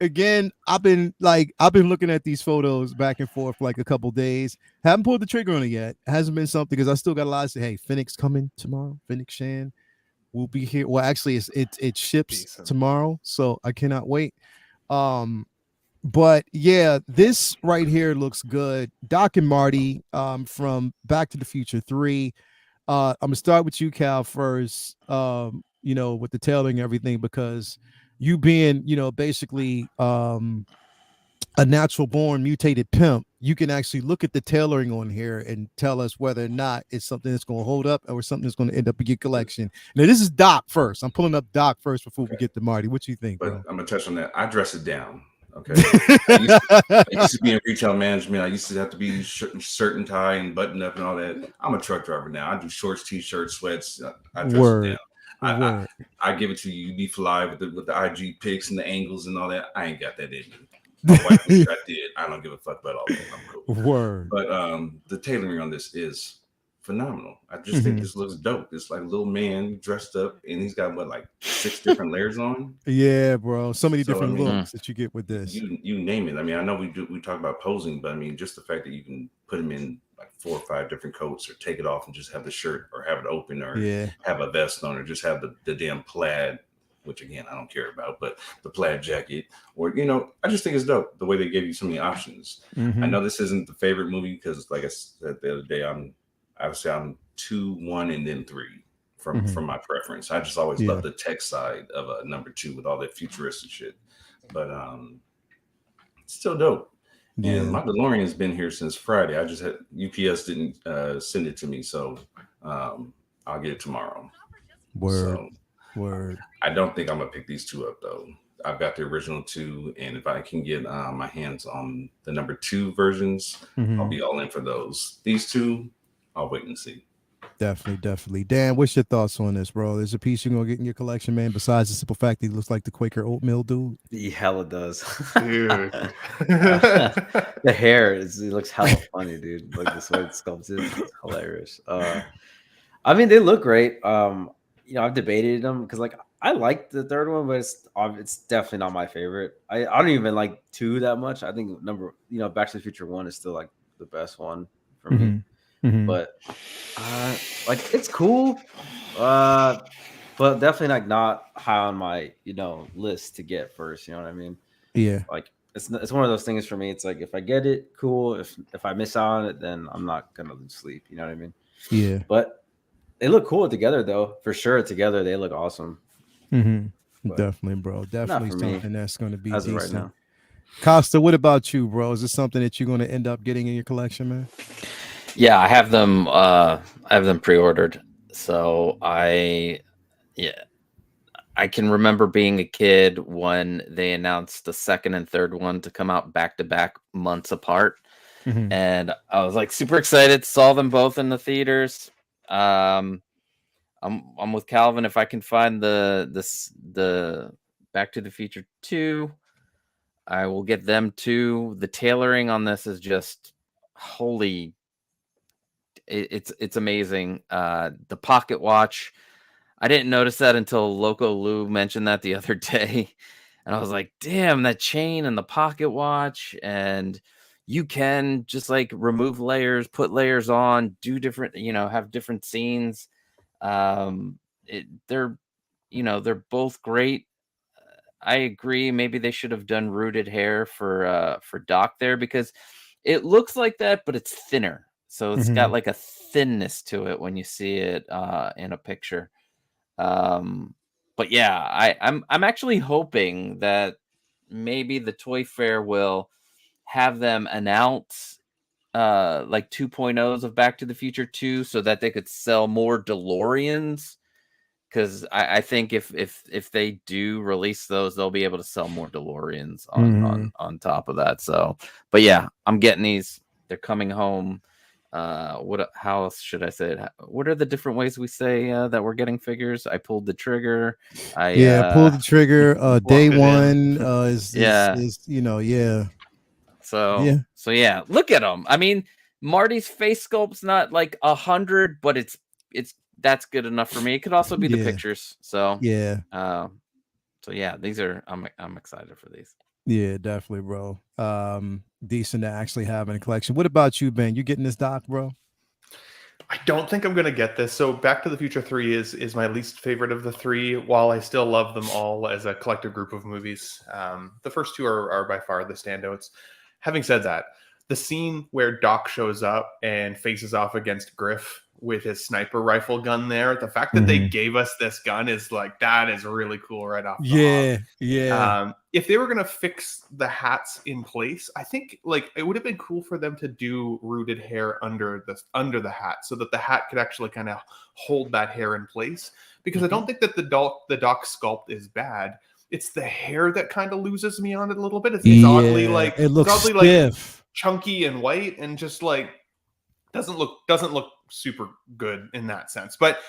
Again, I've been looking at these photos back and forth for like a couple days. Haven't pulled the trigger on it yet. Hasn't been something because I still got a lot to say. Hey, Fennec's coming tomorrow. Fennec Shand will be here. Well, actually, it ships tomorrow, so I cannot wait. But yeah, this right here looks good. Doc and Marty from Back to the Future 3. I'm gonna start with you, Cal, first. You know, with the tailoring and everything, because you being, you know, basically a natural born mutated pimp, you can actually look at the tailoring on here and tell us whether or not it's something that's going to hold up or something that's going to end up in your collection. Now, this is Doc first. I'm pulling up Doc first before we get to Marty. What you think, but bro? I'm gonna touch on that. I dress it down. Okay. I used to be in retail management. I used to have to be shirt and tie and button up and all that. I'm a truck driver now. I do shorts, t-shirts, sweats. I dress it down. I give it to you. You be fly with the IG pics and the angles and all that. I ain't got that in me. My wife wish I did. I don't give a fuck about all that. I'm cool. Word. But the tailoring on this is phenomenal. I just think this looks dope. It's like a little man dressed up, and he's got like 6 different layers on. Yeah, bro. So many different looks that you get with this. You name it. I mean, I know we talk about posing, but I mean, just the fact that you can put him in like 4 or 5 different coats, or take it off and just have the shirt, or have it open, or have a vest on, or just have the damn plaid, which again I don't care about, but the plaid jacket, or you know, I just think it's dope the way they gave you so many options. I know this isn't the favorite movie because, like I said the other day, I'm 2, 1, and then 3 from my preference. I just always love the tech side of a number 2 with all that futuristic shit, but it's still dope. And Mandalorian has been here since Friday. I just had UPS didn't send it to me, so I'll get it tomorrow. Word. I don't think I'm gonna pick these 2 up though. I've got the original 2, and if I can get my hands on the number 2 versions, I'll be all in for those. These 2, I'll wait and see. Definitely. Dan, what's your thoughts on this, bro? There's a piece you're gonna get in your collection, man, besides the simple fact that he looks like the Quaker oatmeal dude. He hella does. Dude. The hair it looks hella funny, dude. Like this way it's sculpted. It's hilarious. I mean, they look great. You know, I've debated them because like I like the third one, but it's definitely not my favorite. I don't even like 2 that much. I think Back to the Future 1 is still like the best one for me. But like it's cool, but definitely like not high on my list to get first. You know what I mean? Yeah. Like it's one of those things for me. It's like if I get it, cool. If I miss out on it, then I'm not gonna lose sleep. You know what I mean? Yeah. But they look cool together, though. For sure, together they look awesome. Definitely, bro. Definitely something that's going to be decent. Right now. Costa, what about you, bro? Is this something that you're going to end up getting in your collection, man? Yeah, I have them. I have them pre-ordered. So I can remember being a kid when they announced the second and third one to come out back to back months apart, and I was like super excited. Saw them both in the theaters. I'm with Calvin. If I can find the Back to the Future 2, I will get them too. The tailoring on this is just holy. It's amazing. The pocket watch, I didn't notice that until Loco Lou mentioned that the other day, and I was like, damn, that chain and the pocket watch, and you can just like remove layers, put layers on, do different, have different scenes. They're both great. I agree. Maybe they should have done rooted hair for Doc there, because it looks like that, but it's thinner. So it's got like a thinness to it when you see it in a picture. But yeah, I'm actually hoping that maybe the Toy Fair will have them announce like 2.0s of Back to the Future 2 so that they could sell more DeLoreans. Because I think if they do release those, they'll be able to sell more DeLoreans on top of that. So, but yeah, I'm getting these. They're coming home. how else should I say it? What are the different ways we say that we're getting figures? I pulled the trigger. Pulled the trigger. Day one is So yeah, look at them. I mean, Marty's face sculpt's not like 100, but it's that's good enough for me. It could also be the pictures. So these are I'm excited for these. Yeah, definitely, bro. Decent to actually have in a collection. What about you, Ben? You getting this doc, bro? I don't think I'm going to get this. So Back to the Future 3 is my least favorite of the three, while I still love them all as a collective group of movies. The first two are by far the standouts. Having said that, the scene where Doc shows up and faces off against Griff with his sniper rifle gun there, the fact that they gave us this gun is like, that is really cool right off the hop. If they were going to fix the hats in place, I think like it would have been cool for them to do rooted hair under the hat so that the hat could actually kind of hold that hair in place, because I don't think that the Doc sculpt is bad. It's the hair that kind of loses me on it a little bit. It's oddly like it looks oddly stiff, like chunky and white, and just like doesn't look super good in that sense. But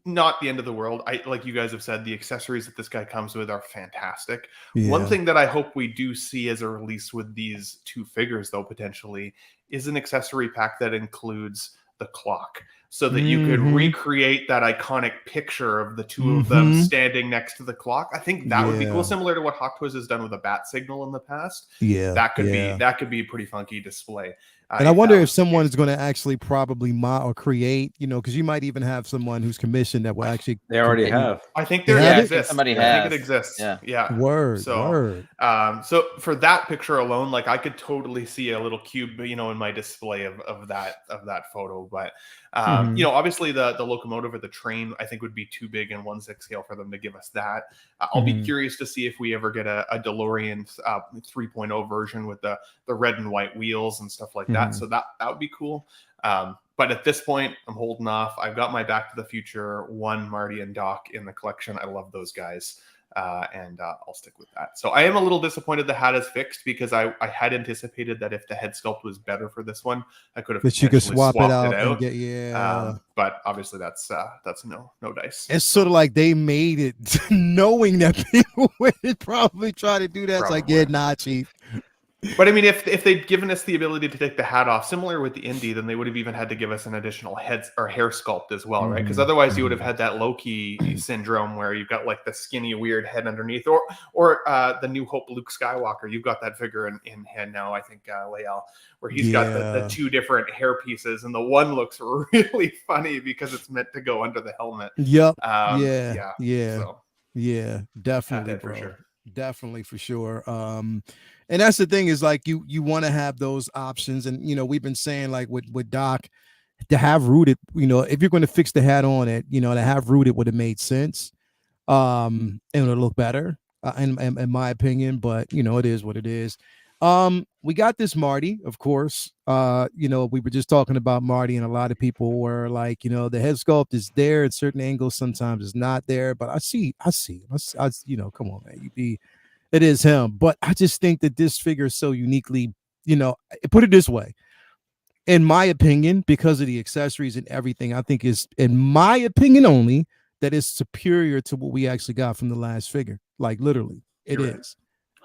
not the end of the world. Like you guys have said, the accessories that this guy comes with are fantastic. One thing that I hope we do see as a release with these two figures, though, potentially, is an accessory pack that includes the clock, so that you could recreate that iconic picture of the two of them standing next to the clock. I think that would be cool, similar to what Hot Toys has done with the bat signal in the past. That could be a pretty funky display. And I wonder if someone is going to actually probably mod or create, because you might even have someone who's commissioned that will actually. They already have. I think there exists. Somebody has. I think it exists. Yeah. Word. So for that picture alone, like I could totally see a little cube, in my display of that photo. But obviously the locomotive or the train, I think would be too big in 1/6 scale for them to give us that. I'll be curious to see if we ever get a DeLorean 3.0 version with the red and white wheels and stuff like that. So that would be cool. But at this point, I'm holding off. I've got my Back to the Future 1, Marty and Doc in the collection. I love those guys. And I'll stick with that. So I am a little disappointed the hat is fixed, because I had anticipated that if the head sculpt was better for this one, I could have that you could swap it out and get but obviously that's no dice. It's sort of like they made it knowing that people would probably try to do that. It's like, nah, chief. But I mean, if they'd given us the ability to take the hat off, similar with the Indie, then they would have even had to give us an additional head or hair sculpt as well, right? Because otherwise, you would have had that Loki syndrome where you've got like the skinny, weird head underneath, or the New Hope Luke Skywalker. You've got that figure in head now, I think, Lael, where he's got the two different hair pieces, and the one looks really funny because it's meant to go under the helmet. Yep. Definitely, for sure. Definitely for sure. And that's the thing, is like you want to have those options, and we've been saying like with Doc, to have rooted, if you're going to fix the hat on it, to have rooted would have made sense, and it would look better, in my opinion. But it is what it is. We got this Marty, of course. We were just talking about Marty, and a lot of people were like, the head sculpt is there at certain angles, sometimes it's not there, but I see, come on, man, it is him. But I just think that this figure is so uniquely, put it this way, in my opinion, because of the accessories and everything, I think is, in my opinion only, that is superior to what we actually got from the last figure. Like literally, it is.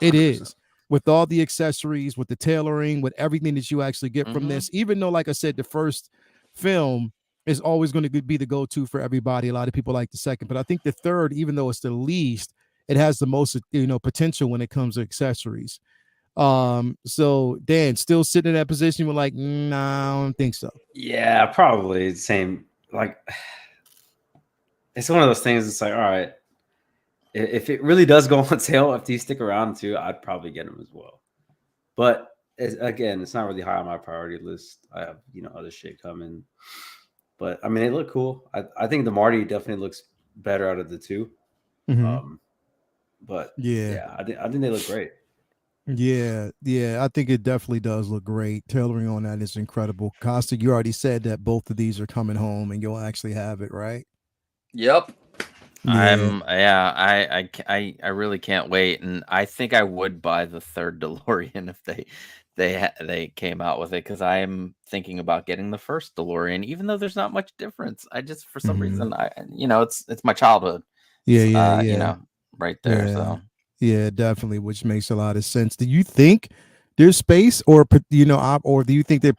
100%. It is. With all the accessories, with the tailoring, with everything that you actually get from this, even though, like I said, the first film is always going to be the go-to for everybody. A lot of people like the second, but I think the third, even though it's the least, it has the most, potential when it comes to accessories. So Dan, still sitting in that position, we're like, nah, I don't think so. Yeah, probably the same. Like, it's one of those things. It's like, all right, if it really does go on sale, if these stick around too, I'd probably get them as well. But again, it's not really high on my priority list. I have, other shit coming. But I mean, they look cool. I think the Marty definitely looks better out of the two. But I think they look great. Yeah, I think it definitely does look great. Tailoring on that is incredible. Costa, you already said that both of these are coming home, and you'll actually have it, right? Yep. I really can't wait, and I think I would buy the third DeLorean if they came out with it, because I am thinking about getting the first DeLorean, even though there's not much difference. I just, for some reason, it's my childhood. Yeah. Right there. Yeah. So yeah, definitely, which makes a lot of sense. Do you think there's space, or or do you think that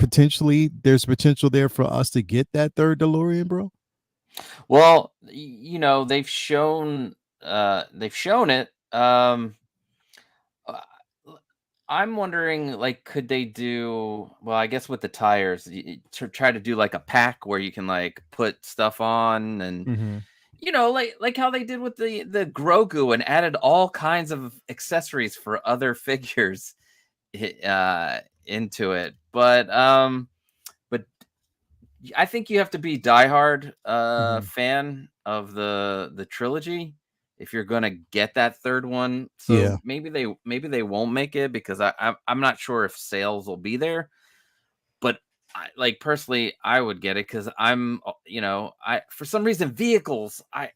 there's potential there for us to get that third DeLorean, bro? Well, they've shown it. Uh, I'm wondering, like, could they do, well, I guess with the tires, to try to do like a pack where you can like put stuff on, and like how they did with the Grogu, and added all kinds of accessories for other figures into it. But I think you have to be diehard fan of the trilogy if you're gonna get that third one. So maybe they won't make it, because I'm not sure if sales will be there. But personally, I would get it, because I'm I, for some reason, vehicles, I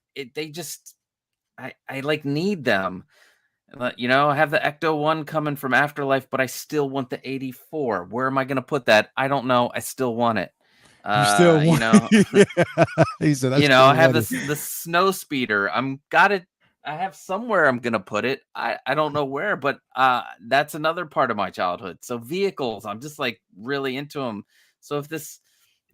like need them. I have the Ecto 1 coming from Afterlife, but I still want the 84. Where am I going to put that? I don't know. I still want it. You still want he said, I have the snow speeder. I have somewhere I'm gonna put it. I don't know where, but that's another part of my childhood. So vehicles, I'm just like really into them. So if this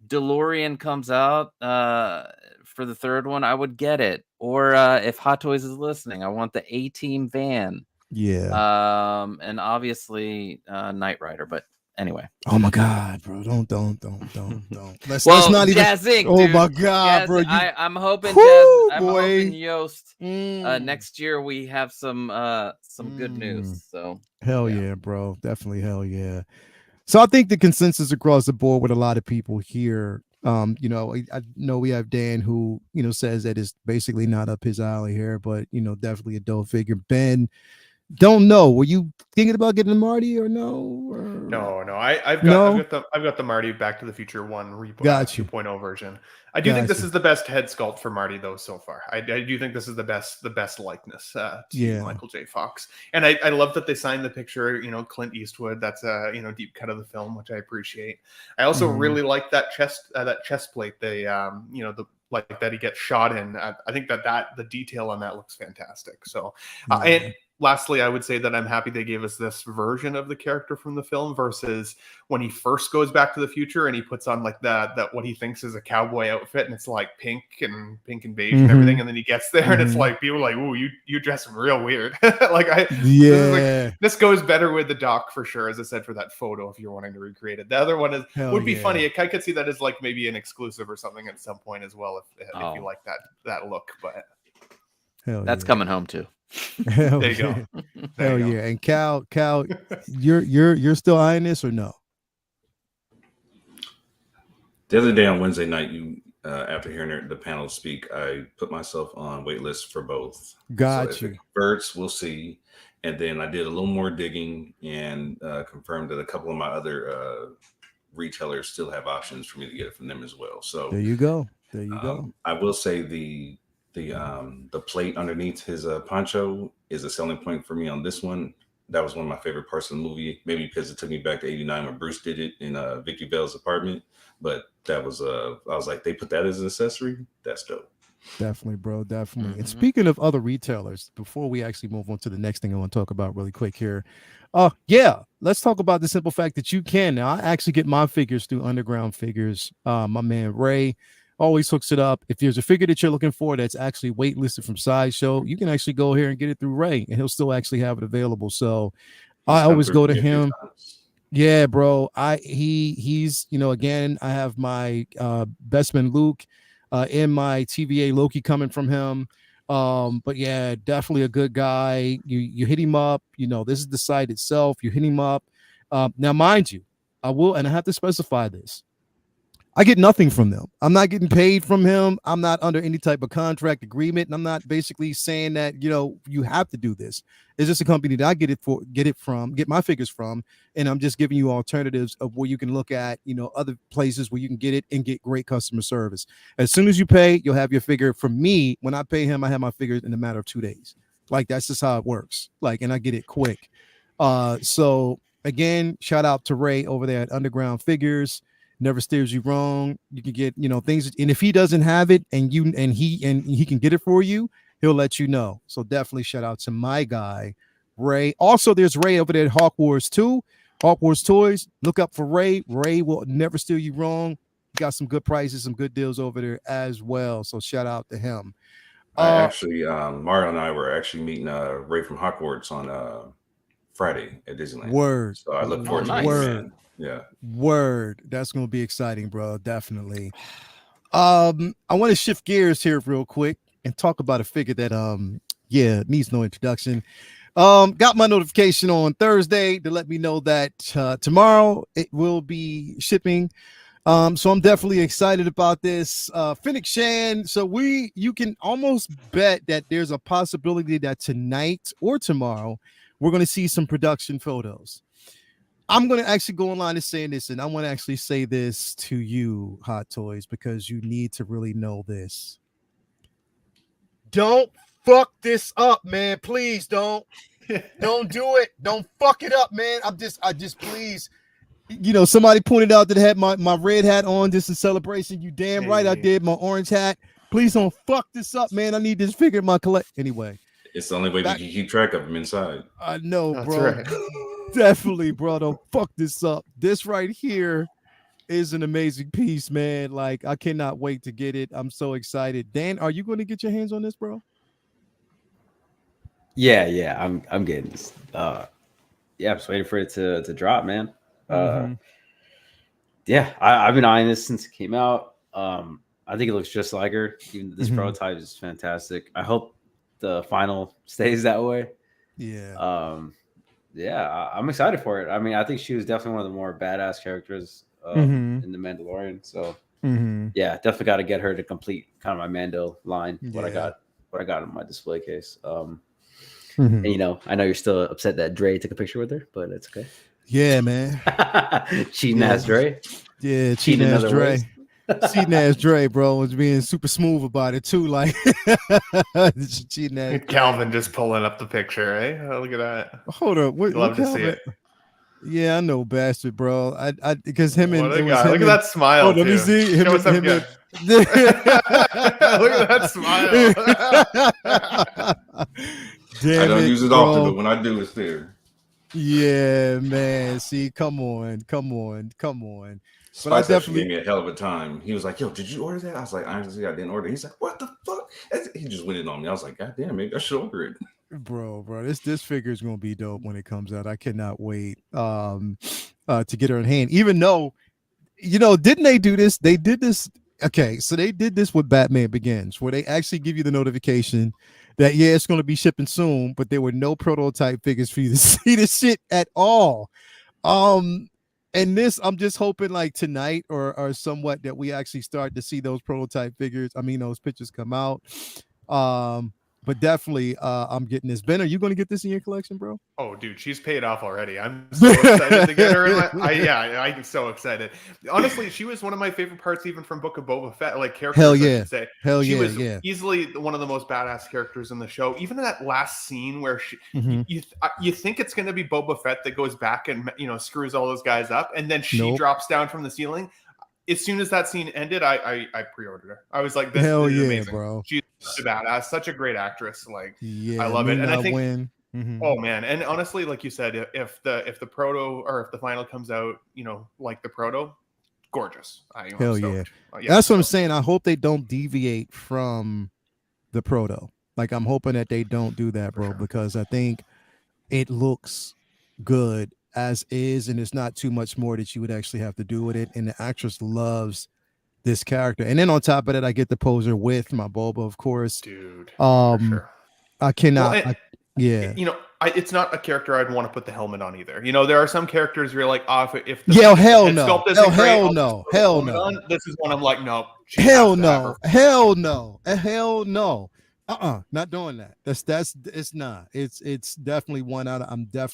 DeLorean comes out for the third one, I would get it. Or if Hot Toys is listening, I want the A-Team van. Yeah. And obviously Knight Rider, but anyway. Oh my God, bro! Don't. Let's not even. Jazz Inc, oh dude. my God, Jazz, bro! I'm hoping. Whoo, I'm boy. hoping Yost. Next year we have some good news. So hell yeah, bro! Definitely hell yeah. So I think the consensus across the board with a lot of people here. I know we have Dan, who says that it's basically not up his alley here, but definitely a dope figure. Ben. Don't know. Were you thinking about getting the Marty or no? No. I've got the Marty Back to the Future 1 2.0 version. I do think this is the best head sculpt for Marty though so far. I do think this is the best likeness to Michael J. Fox. And I love that they signed the picture, Clint Eastwood. That's a deep cut of the film, which I appreciate. I also really like that chest plate. The like that he gets shot in. I think that the detail on that looks fantastic. So and lastly, I would say that I'm happy they gave us this version of the character from the film versus when he first goes back to the future and he puts on like that what he thinks is a cowboy outfit, and it's like pink and beige and everything, and then he gets there and it's like people are like, "Ooh, you dress him real weird." This goes better with the doc for sure, as I said, for that photo if you're wanting to recreate it. The other one would be funny. I could see that as like maybe an exclusive or something at some point as well if you like that look, but that's coming home too. There you go. Hell yeah. And Cal, you're still eyeing this or no? The other day on Wednesday night, after hearing the panel speak, I put myself on wait list for both. Got you. If it converts, we'll see. And then I did a little more digging and confirmed that a couple of my other retailers still have options for me to get it from them as well. So there you go. I will say the plate underneath his poncho is a selling point for me on this one. That was one of my favorite parts of the movie, maybe because it took me back to '89 when Bruce did it in Vicky Vale's apartment. But that was I was like, they put that as an accessory. That's dope. Definitely, bro. Definitely. And speaking of other retailers, before we actually move on to the next thing I want to talk about really quick here. Let's talk about the simple fact that you can now. I actually get my figures through Underground Figures. My man Ray always hooks it up. If there's a figure that you're looking for that's actually waitlisted from Sideshow, you can actually go here and get it through Ray, and he'll still actually have it available. So I always go to him. Yeah, bro. He's again, I have my Bestman Luke and my TVA Loki coming from him. But yeah, definitely a good guy. You hit him up. This is the site itself. You hit him up. Now, mind you, I have to specify this. I get nothing from them. I'm not getting paid from him. I'm not under any type of contract agreement. And I'm not basically saying that, you have to do this. It's just a company that I get my figures from. And I'm just giving you alternatives of where you can look at, other places where you can get it and get great customer service. As soon as you pay, you'll have your figure. From me, when I pay him, I have my figures in a matter of 2 days. Like, that's just how it works. Like, and I get it quick. So again, shout out to Ray over there at Underground Figures. Never steers you wrong. You can get, things, and if he doesn't have it and he can get it for you, he'll let you know. So definitely shout out to my guy, Ray. Also, there's Ray over there at Hawk Wars 2. Hawk Wars Toys. Look up for Ray. Ray will never steer you wrong. He got some good prices, some good deals over there as well. So shout out to him. Mario and I were actually meeting Ray from Hogwarts on Friday at Disneyland. Word. So I look forward to meeting him. Yeah. Word. That's going to be exciting, bro. Definitely. I want to shift gears here real quick and talk about a figure that needs no introduction. Got my notification on Thursday to let me know that tomorrow it will be shipping. So I'm definitely excited about this. Fennec Shand. So you can almost bet that there's a possibility that tonight or tomorrow we're going to see some production photos. I'm going to actually go online and say this, and I want to actually say this to you, Hot Toys, because you need to really know this. Don't fuck this up, man. Please don't. Don't do it. Don't fuck it up, man. I just please. Somebody pointed out that I had my red hat on just in celebration. You damn right I did. My orange hat. Please don't fuck this up, man. I need this figure in my collect. Anyway. It's the only way we can keep track of them inside. I know, That's bro. right. Definitely, bro. Don't fuck this up. This right here is an amazing piece, man. Like, I cannot wait to get it. I'm so excited. Dan, are you going to get your hands on this, bro? Yeah. I'm getting this. I'm just waiting for it to drop, man. Yeah, I've been eyeing this since it came out. I think it looks just like her. Even this prototype is fantastic. I hope the final stays that way. Yeah. I'm excited for it. I mean, I think she was definitely one of the more badass characters in the Mandalorian. So yeah, definitely got to get her to complete kind of my Mando line. What I got in my display case. And I know you're still upset that Dre took a picture with her, but it's okay. Yeah, man. Cheating ass Dre. Yeah, cheating ass Dre. Cheating ass Dre, bro, was being super smooth about it too. Like cheating ass. Calvin just pulling up the picture, eh? Oh, look at that. Hold up. Love to see it. Yeah, I know, bastard, bro. I because him and look at that smile. Let me see him. Look at that smile. I don't use it often, but when I do, it's there. Yeah, man. See, come on. Spice actually gave me a hell of a time. He was like, "Yo, did you order that?" I was like, "Honestly, I didn't order it." He's like, "What the fuck?" He just went in on me. I was like, "God damn, maybe I should order it." Bro, this figure is gonna be dope when it comes out. I cannot wait to get her in hand. Even though, didn't they do this? They did this. Okay, so they did this with Batman Begins, where they actually give you the notification that it's going to be shipping soon, but there were no prototype figures for you to see this shit at all. And this, I'm just hoping like tonight or somewhat that we actually start to see those prototype figures. I mean, those pictures come out. But definitely, I'm getting this. Ben, are you going to get this in your collection, bro? Oh, dude, she's paid off already. I'm so excited to get her in I'm so excited. Honestly, she was one of my favorite parts, even from Book of Boba Fett. Like characters, hell yeah, I should say. She was easily one of the most badass characters in the show. Even in that last scene where you think it's going to be Boba Fett that goes back and screws all those guys up, and then she drops down from the ceiling. As soon as that scene ended, I pre-ordered her. I was like, "This is amazing, bro! She's such a badass, such a great actress. Like, I love it." And I think, oh man, and honestly, like you said, if the proto or if the final comes out, like the proto, gorgeous. Hell yeah! That's what I'm saying. I hope they don't deviate from the proto. Like, I'm hoping that they don't do that, bro, because I think it looks good as is, and it's not too much more that you would actually have to do with it. And the actress loves this character, and then on top of that, I get the poser with my Boba, of course, dude. I cannot. It's not a character I'd want to put the helmet on either. There are some characters where you're like, if the hell no, hell no. This is one I'm like, no, hell no. Not doing that. It's not. It's definitely one out. I'm not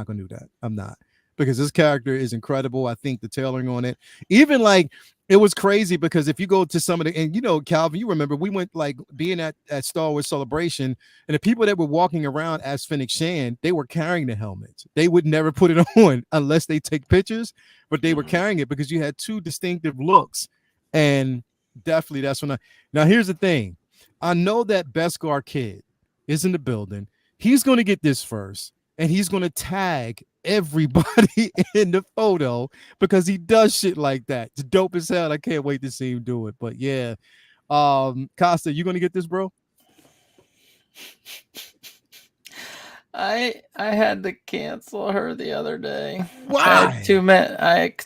gonna do that. I'm not, because this character is incredible. I think the tailoring on it, even like It was crazy because if you go to some of the, and you know, Calvin, you remember we went like being at Star Wars Celebration, and the people that were walking around as Fennec Shand, they were carrying the helmets. They would never put it on unless they take pictures, but they were carrying it because you had two distinctive looks. And definitely that's when now here's the thing. I know that Beskar Kid is in the building. He's going to get this first, and he's going to tag everybody in the photo because he does shit like that. It's dope as hell. I can't wait to see him do it. But yeah, Costa, you gonna get this, bro? I had to cancel her the other day. Why? I had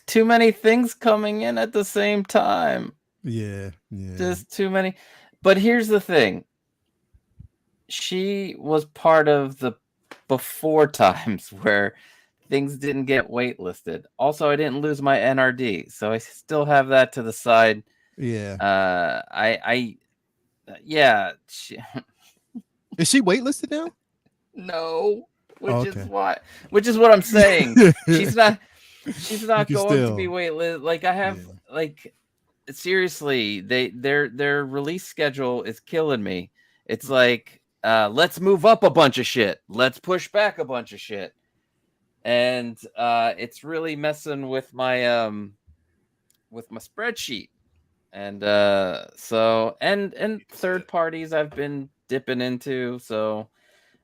too many things coming in at the same time. Yeah. Just too many. But here's the thing. She was part of the before times where things didn't get waitlisted. Also, I didn't lose my NRD, so I still have that to the side. Yeah. Yeah. Is she waitlisted now? No. Which is what I'm saying. She's not going to be waitlisted. Like I have like seriously, their release schedule is killing me. It's like let's move up a bunch of shit. Let's push back a bunch of shit. And it's really messing with my spreadsheet, and so and third parties I've been dipping into. So,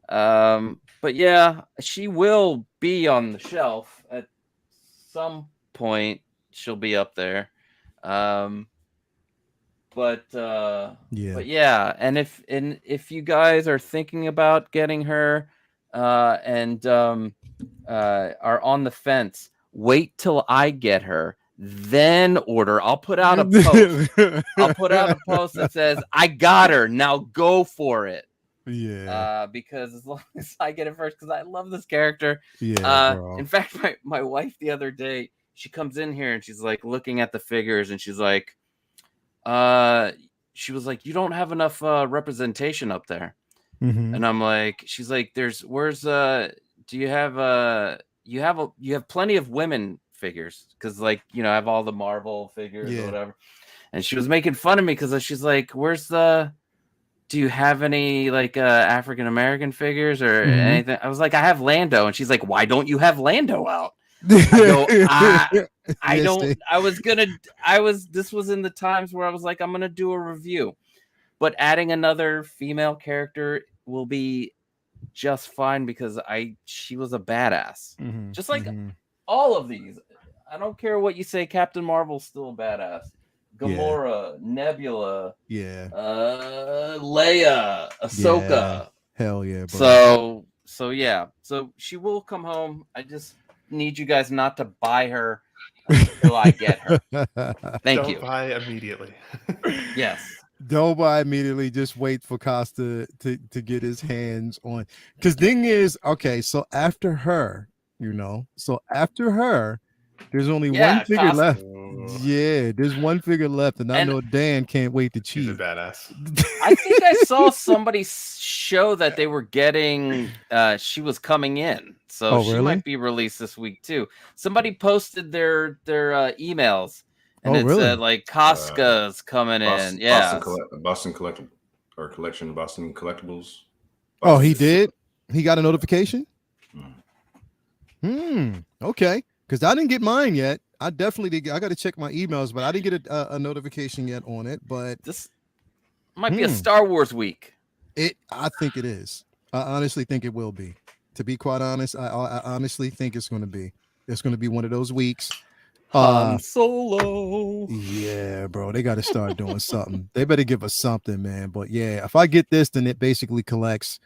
but yeah, she will be on the shelf at some point. She'll be up there, but yeah, and if you guys are thinking about getting her, and are on the fence, wait till I get her, then order. I'll put out a post. That says, I got her, now go for it. Yeah. Because as long as I get it first, because I love this character. Yeah. Bro. In fact, my wife the other day, she comes in here and she's like looking at the figures and she's like, she was like, you don't have enough representation up there. And I'm like, she's like, do you have you have plenty of women figures? Because like, you know, I have all the Marvel figures or whatever. And she was making fun of me because she's like, do you have any like African American figthis anything? I was like, I have Lando. And she's like, why don't you have Lando out? I don't. This was in the times where I was like, I'm gonna do a review, but adding another female character will be just fine because she was a badass. Just like all of these. I don't care what you say, Captain Marvel's still a badass. Gamora, Nebula, Leia, Ahsoka. Hell yeah, bro. So yeah. So she will come home. I just need you guys not to buy her until I get her. Thank you. Don't buy immediately. Yes. Don't buy immediately. Just wait for Costa to get his hands on. Because thing is, okay, so after her, there's only one figure left. Yeah, there's one figure left, and I know Dan can't wait to cheat. He's a badass. I think I saw somebody show that they were getting. She was coming in, so she might be released this week too. Somebody posted their emails. And said like Casca's coming in. Yeah. Boston Collectibles. Oh, he did? He got a notification? Okay. Because I didn't get mine yet. I definitely did. I got to check my emails, but I didn't get a notification yet on it. But this might be a Star Wars week. I think it is. I honestly think it will be. To be quite honest, I honestly think it's going to be. It's going to be one of those weeks. Solo. Yeah, bro. They got to start doing something. They better give us something, man. But yeah, if I get this, then it basically collects.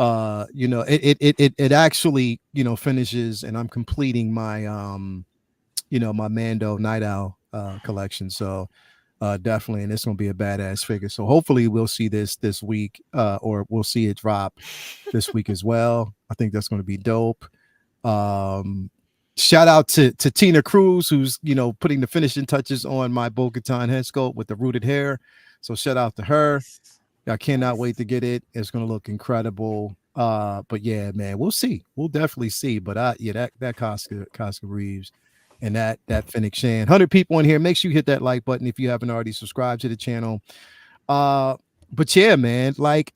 It actually, finishes, and I'm completing my my Mando Night Owl collection. So definitely, and it's gonna be a badass figure. So hopefully we'll see this week, or we'll see it drop this week as well. I think that's gonna be dope. Shout out to Tina Cruz, who's putting the finishing touches on my Bo-Katan head sculpt with the rooted hair. So shout out to her. I cannot wait to get it. It's gonna look incredible. But yeah, man, we'll see. We'll definitely see. But that Casca Reeves and that Fennec Shand. 100 people in here. Make sure you hit that like button if you haven't already subscribed to the channel. But yeah, man, like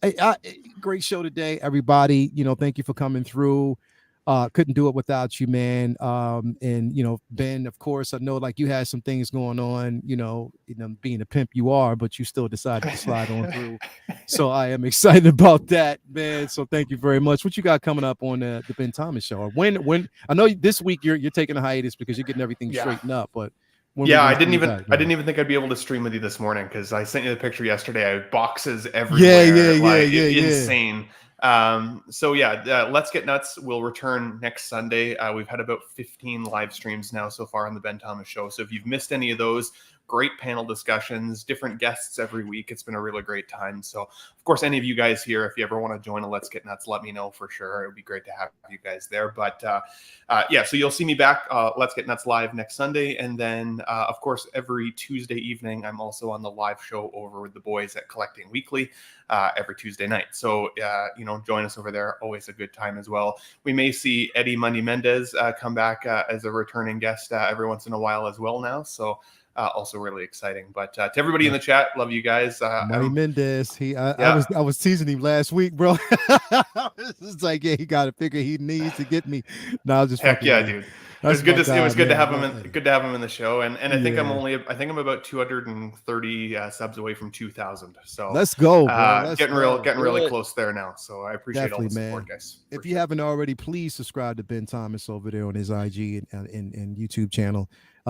great show today, everybody. Thank you for coming through. Couldn't do it without you, man. And Ben, of course, I know like you had some things going on, being a pimp you are, but you still decided to slide on through. So I am excited about that, man. So thank you very much. What you got coming up on the Ben Thomas show? Or when I know this week you're taking a hiatus because you're getting everything straightened up, but I didn't even think I'd be able to stream with you this morning because I sent you the picture yesterday. I have boxes everywhere. Insane. Let's Get Nuts will return next Sunday. We've had about 15 live streams now so far on the Ben Thomas Show. So if you've missed any of those, great panel discussions, different guests every week. It's been a really great time. So of course, any of you guys here, if you ever want to join a Let's Get Nuts, let me know for sure. It would be great to have you guys there. But so you'll see me back Let's Get Nuts live next Sunday. And then of course, every Tuesday evening, I'm also on the live show over with the boys at Collecting Weekly every Tuesday night. So, join us over there. Always a good time as well. We may see Eddie Money Mendez come back as a returning guest every once in a while as well now. So also really exciting. But to everybody in the chat, love you guys. Money Mendez. I was teasing him last week, bro. It's like, he got a figure he needs to get me. No, just heck yeah, dude. It was good to have him in the show, and I think I'm about 230 subs away from 2,000. So let's go, bro. Getting really close there now. So I appreciate all the support, guys. If you haven't already, please subscribe to Ben Thomas over there on his IG and YouTube channel.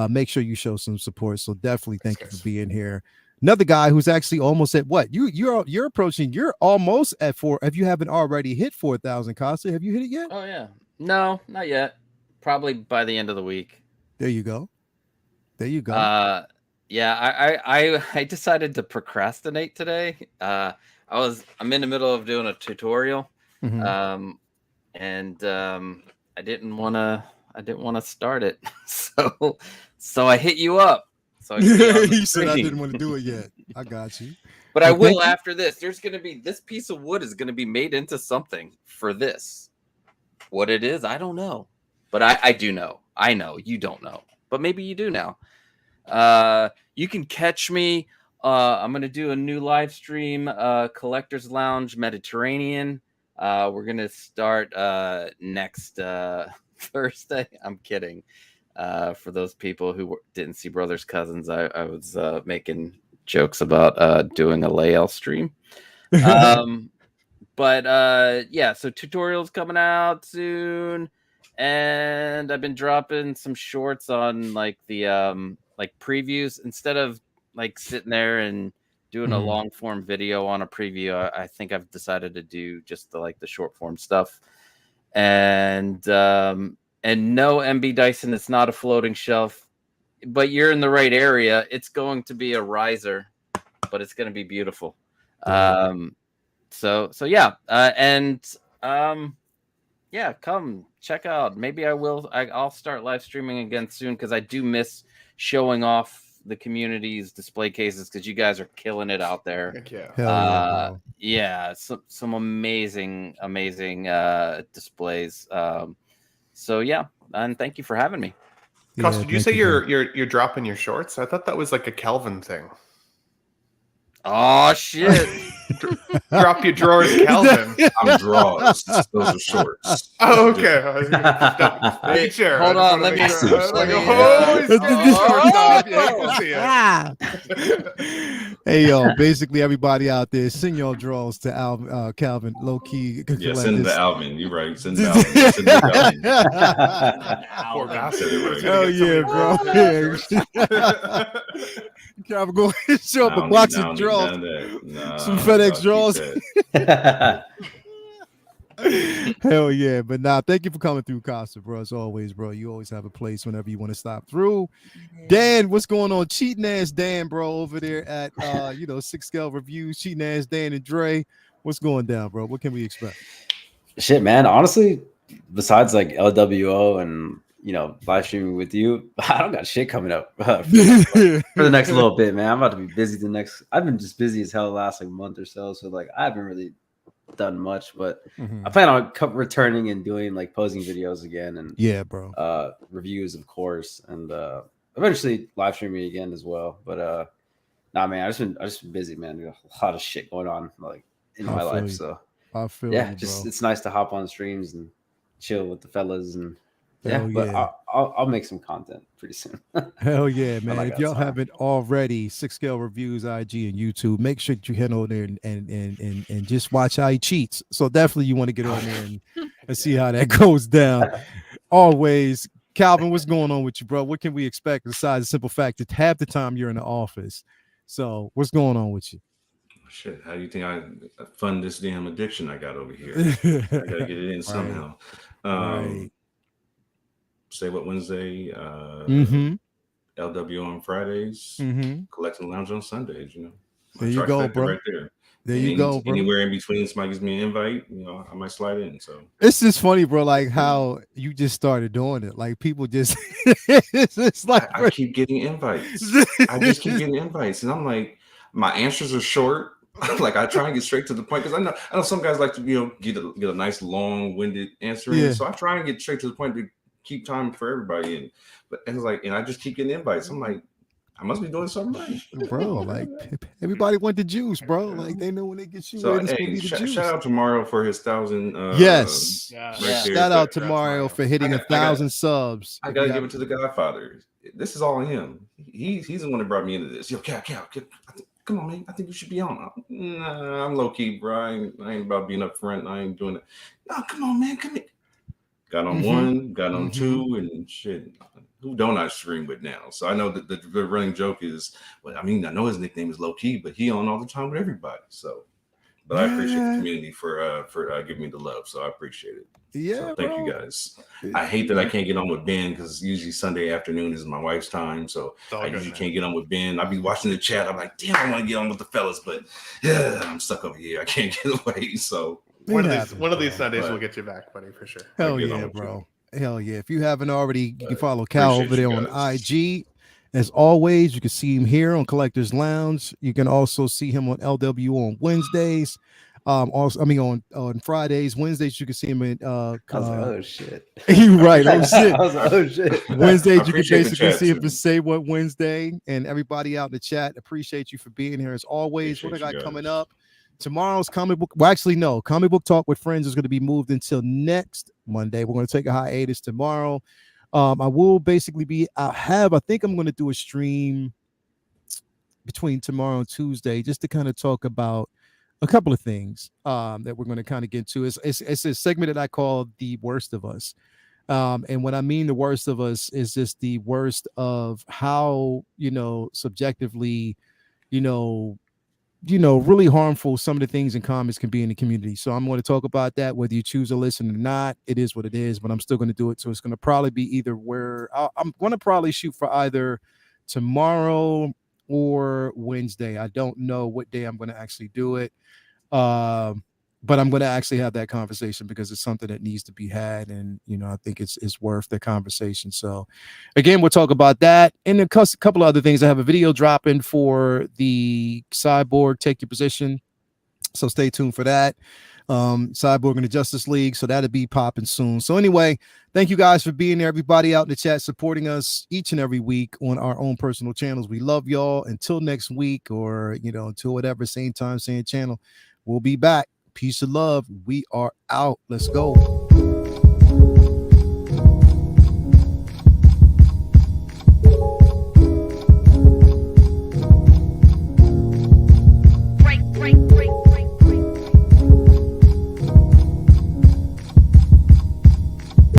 Make sure you show some support. So definitely thank you for being here. Another guy who's actually almost at what you're approaching. You're almost at 4. If you haven't already hit 4,000, Costa, have you hit it yet? Oh yeah, no, not yet. Probably by the end of the week. There you go. I decided to procrastinate today. I'm in the middle of doing a tutorial, and I didn't want to start it, so I hit you up. So he said I didn't want to do it yet. I got you, but I will after this. There's gonna be this piece of wood is gonna be made into something for this. What it is, I don't know. But I do know. I know you don't know, but maybe you do now. You can catch me. I'm going to do a new live stream, Collectors Lounge Mediterranean. We're going to start next Thursday. I'm kidding. For those people who didn't see Brothers Cousins, I was making jokes about doing a layout stream. So tutorials coming out soon. And I've been dropping some shorts on like the previews instead of like sitting there and doing a long form video on a preview. I think I've decided to do just the short form stuff. And no, MB Dyson, it's not a floating shelf, but you're in the right area. It's going to be a riser, but it's going to be beautiful. Come check out. Maybe I'll start live streaming again soon because I do miss showing off the community's display cases because you guys are killing it out there. Heck yeah. Some amazing displays. And thank you for having me. Costa, did you say you're dropping your shorts? I thought that was like a Calvin thing. Oh shit. Drop your drawers, Calvin. I'm drawers. Those are shorts. Oh, okay. Hold on, let me. Hey, yo, basically everybody out there, send your draws to Calvin, low key. Yeah, send to Alvin. You're right. Send to Alvin. Poor bastard. Oh yeah, bro. Calvin, go show up a box of draws. Some FedEx draws. Hell yeah. But thank you for coming through, Costa, bro. As always, bro. You always have a place whenever you want to stop through. Dan, what's going on? Cheating ass Dan, bro, over there at 6 Scale Reviews. Cheating ass Dan and Dre. What's going down, bro? What can we expect? Shit, man. Honestly, besides like LWO and live streaming with you, I don't got shit coming up for the next little bit, man. I'm about to be busy I've been just busy as hell the last month or so. So I haven't really done much, but I plan on returning and doing like posing videos again, and reviews, of course, and eventually live streaming again as well. But nah, man, I've just been busy, man. There's a lot of shit going on like in my life, so I feel yeah, you, just bro. it's nice to hop on streams and chill with the fellas, and Hell but yeah. I'll make some content pretty soon. Hell yeah, man. I If got y'all time. haven't already, 6 Scale Reviews, IG and YouTube, make sure that you head on there and just watch how he cheats. So definitely you want to get on there and see how that goes down. Always. Calvin, what's going on with you, bro? What can we expect besides the simple fact that half the time you're in the office? So what's going on with you? Shit, how do you think I fund this damn addiction I got over here? I gotta get it in somehow. Say What Wednesday, LW on Fridays, Collecting Lounge on Sundays. You know, there you go, bro. Right there. There you go, bro. Anywhere in between, somebody gives me an invite, you know, I might slide in. So it's just funny, bro. Like how you just started doing it. Like people just, it's like I keep getting invites. I just keep getting invites, and I'm like, my answers are short. Like I try and get straight to the point because I know some guys like to get a nice long-winded answer in. So I try and get straight to the point to keep time for everybody in. But it's like, and I just keep getting invites. I'm like, I must be doing something right, bro. Like everybody went to Juice, bro. Like they know when they get you. So hey, shout out to Mario for his 1,000. Shout out to Mario for hitting 1,000 subs. I gotta give it to the Godfather. This is all on him. He's the one that brought me into this. Yo, Cal, come on, man. I think you should be on. Nah, I'm low key, bro. I ain't about being up front. I ain't doing it. No, come on, man. Come here. Got on one, got on two, and shit. Who don't I stream with now? So I know that the running joke is, well, I mean, I know his nickname is low key, but he on all the time with everybody. So, but I appreciate the community for giving me the love. So I appreciate it. Yeah, so thank you guys. I hate that I can't get on with Ben because usually Sunday afternoon is my wife's time, so I usually can't get on with Ben. I'll be watching the chat. I'm like, damn, I want to get on with the fellas, but yeah, I'm stuck over here. I can't get away. So one of these Sundays we'll get you back, buddy, for sure. Hell yeah, bro. Hell yeah. If you haven't already, you can follow Cal over there on IG. As always, you can see him here on Collectors Lounge. You can also see him on LW on Wednesdays. Also, I mean on Fridays. Wednesdays you can see him in oh shit. You right. Oh shit. Oh shit. Wednesdays you can basically see him for Say What Wednesday. And everybody out in the chat, appreciate you for being here as always. What I got coming up? Tomorrow's comic book. Well, actually, no. Comic Book Talk with Friends is going to be moved until next Monday. We're going to take a hiatus tomorrow. I will basically be. I think I'm going to do a stream between tomorrow and Tuesday just to kind of talk about a couple of things that we're going to kind of get to. It's a segment that I call the worst of us. And what I mean the worst of us is just the worst of how, subjectively, really harmful some of the things in comics can be in the community. So I'm going to talk about that, whether you choose to listen or not. It is what it is, but I'm still going to do it. So it's going to probably be either I'm going to probably shoot for either tomorrow or Wednesday. I don't know what day I'm going to actually do it. But I'm going to actually have that conversation because it's something that needs to be had. And, I think it's worth the conversation. So again, we'll talk about that. And a couple of other things. I have a video dropping for the Cyborg Take Your Position. So stay tuned for that. Cyborg in the Justice League. So that'll be popping soon. So anyway, thank you guys for being there. Everybody out in the chat supporting us each and every week on our own personal channels. We love y'all. Until next week or, until whatever, same time, same channel, we'll be back. Peace and love. We are out. Let's go.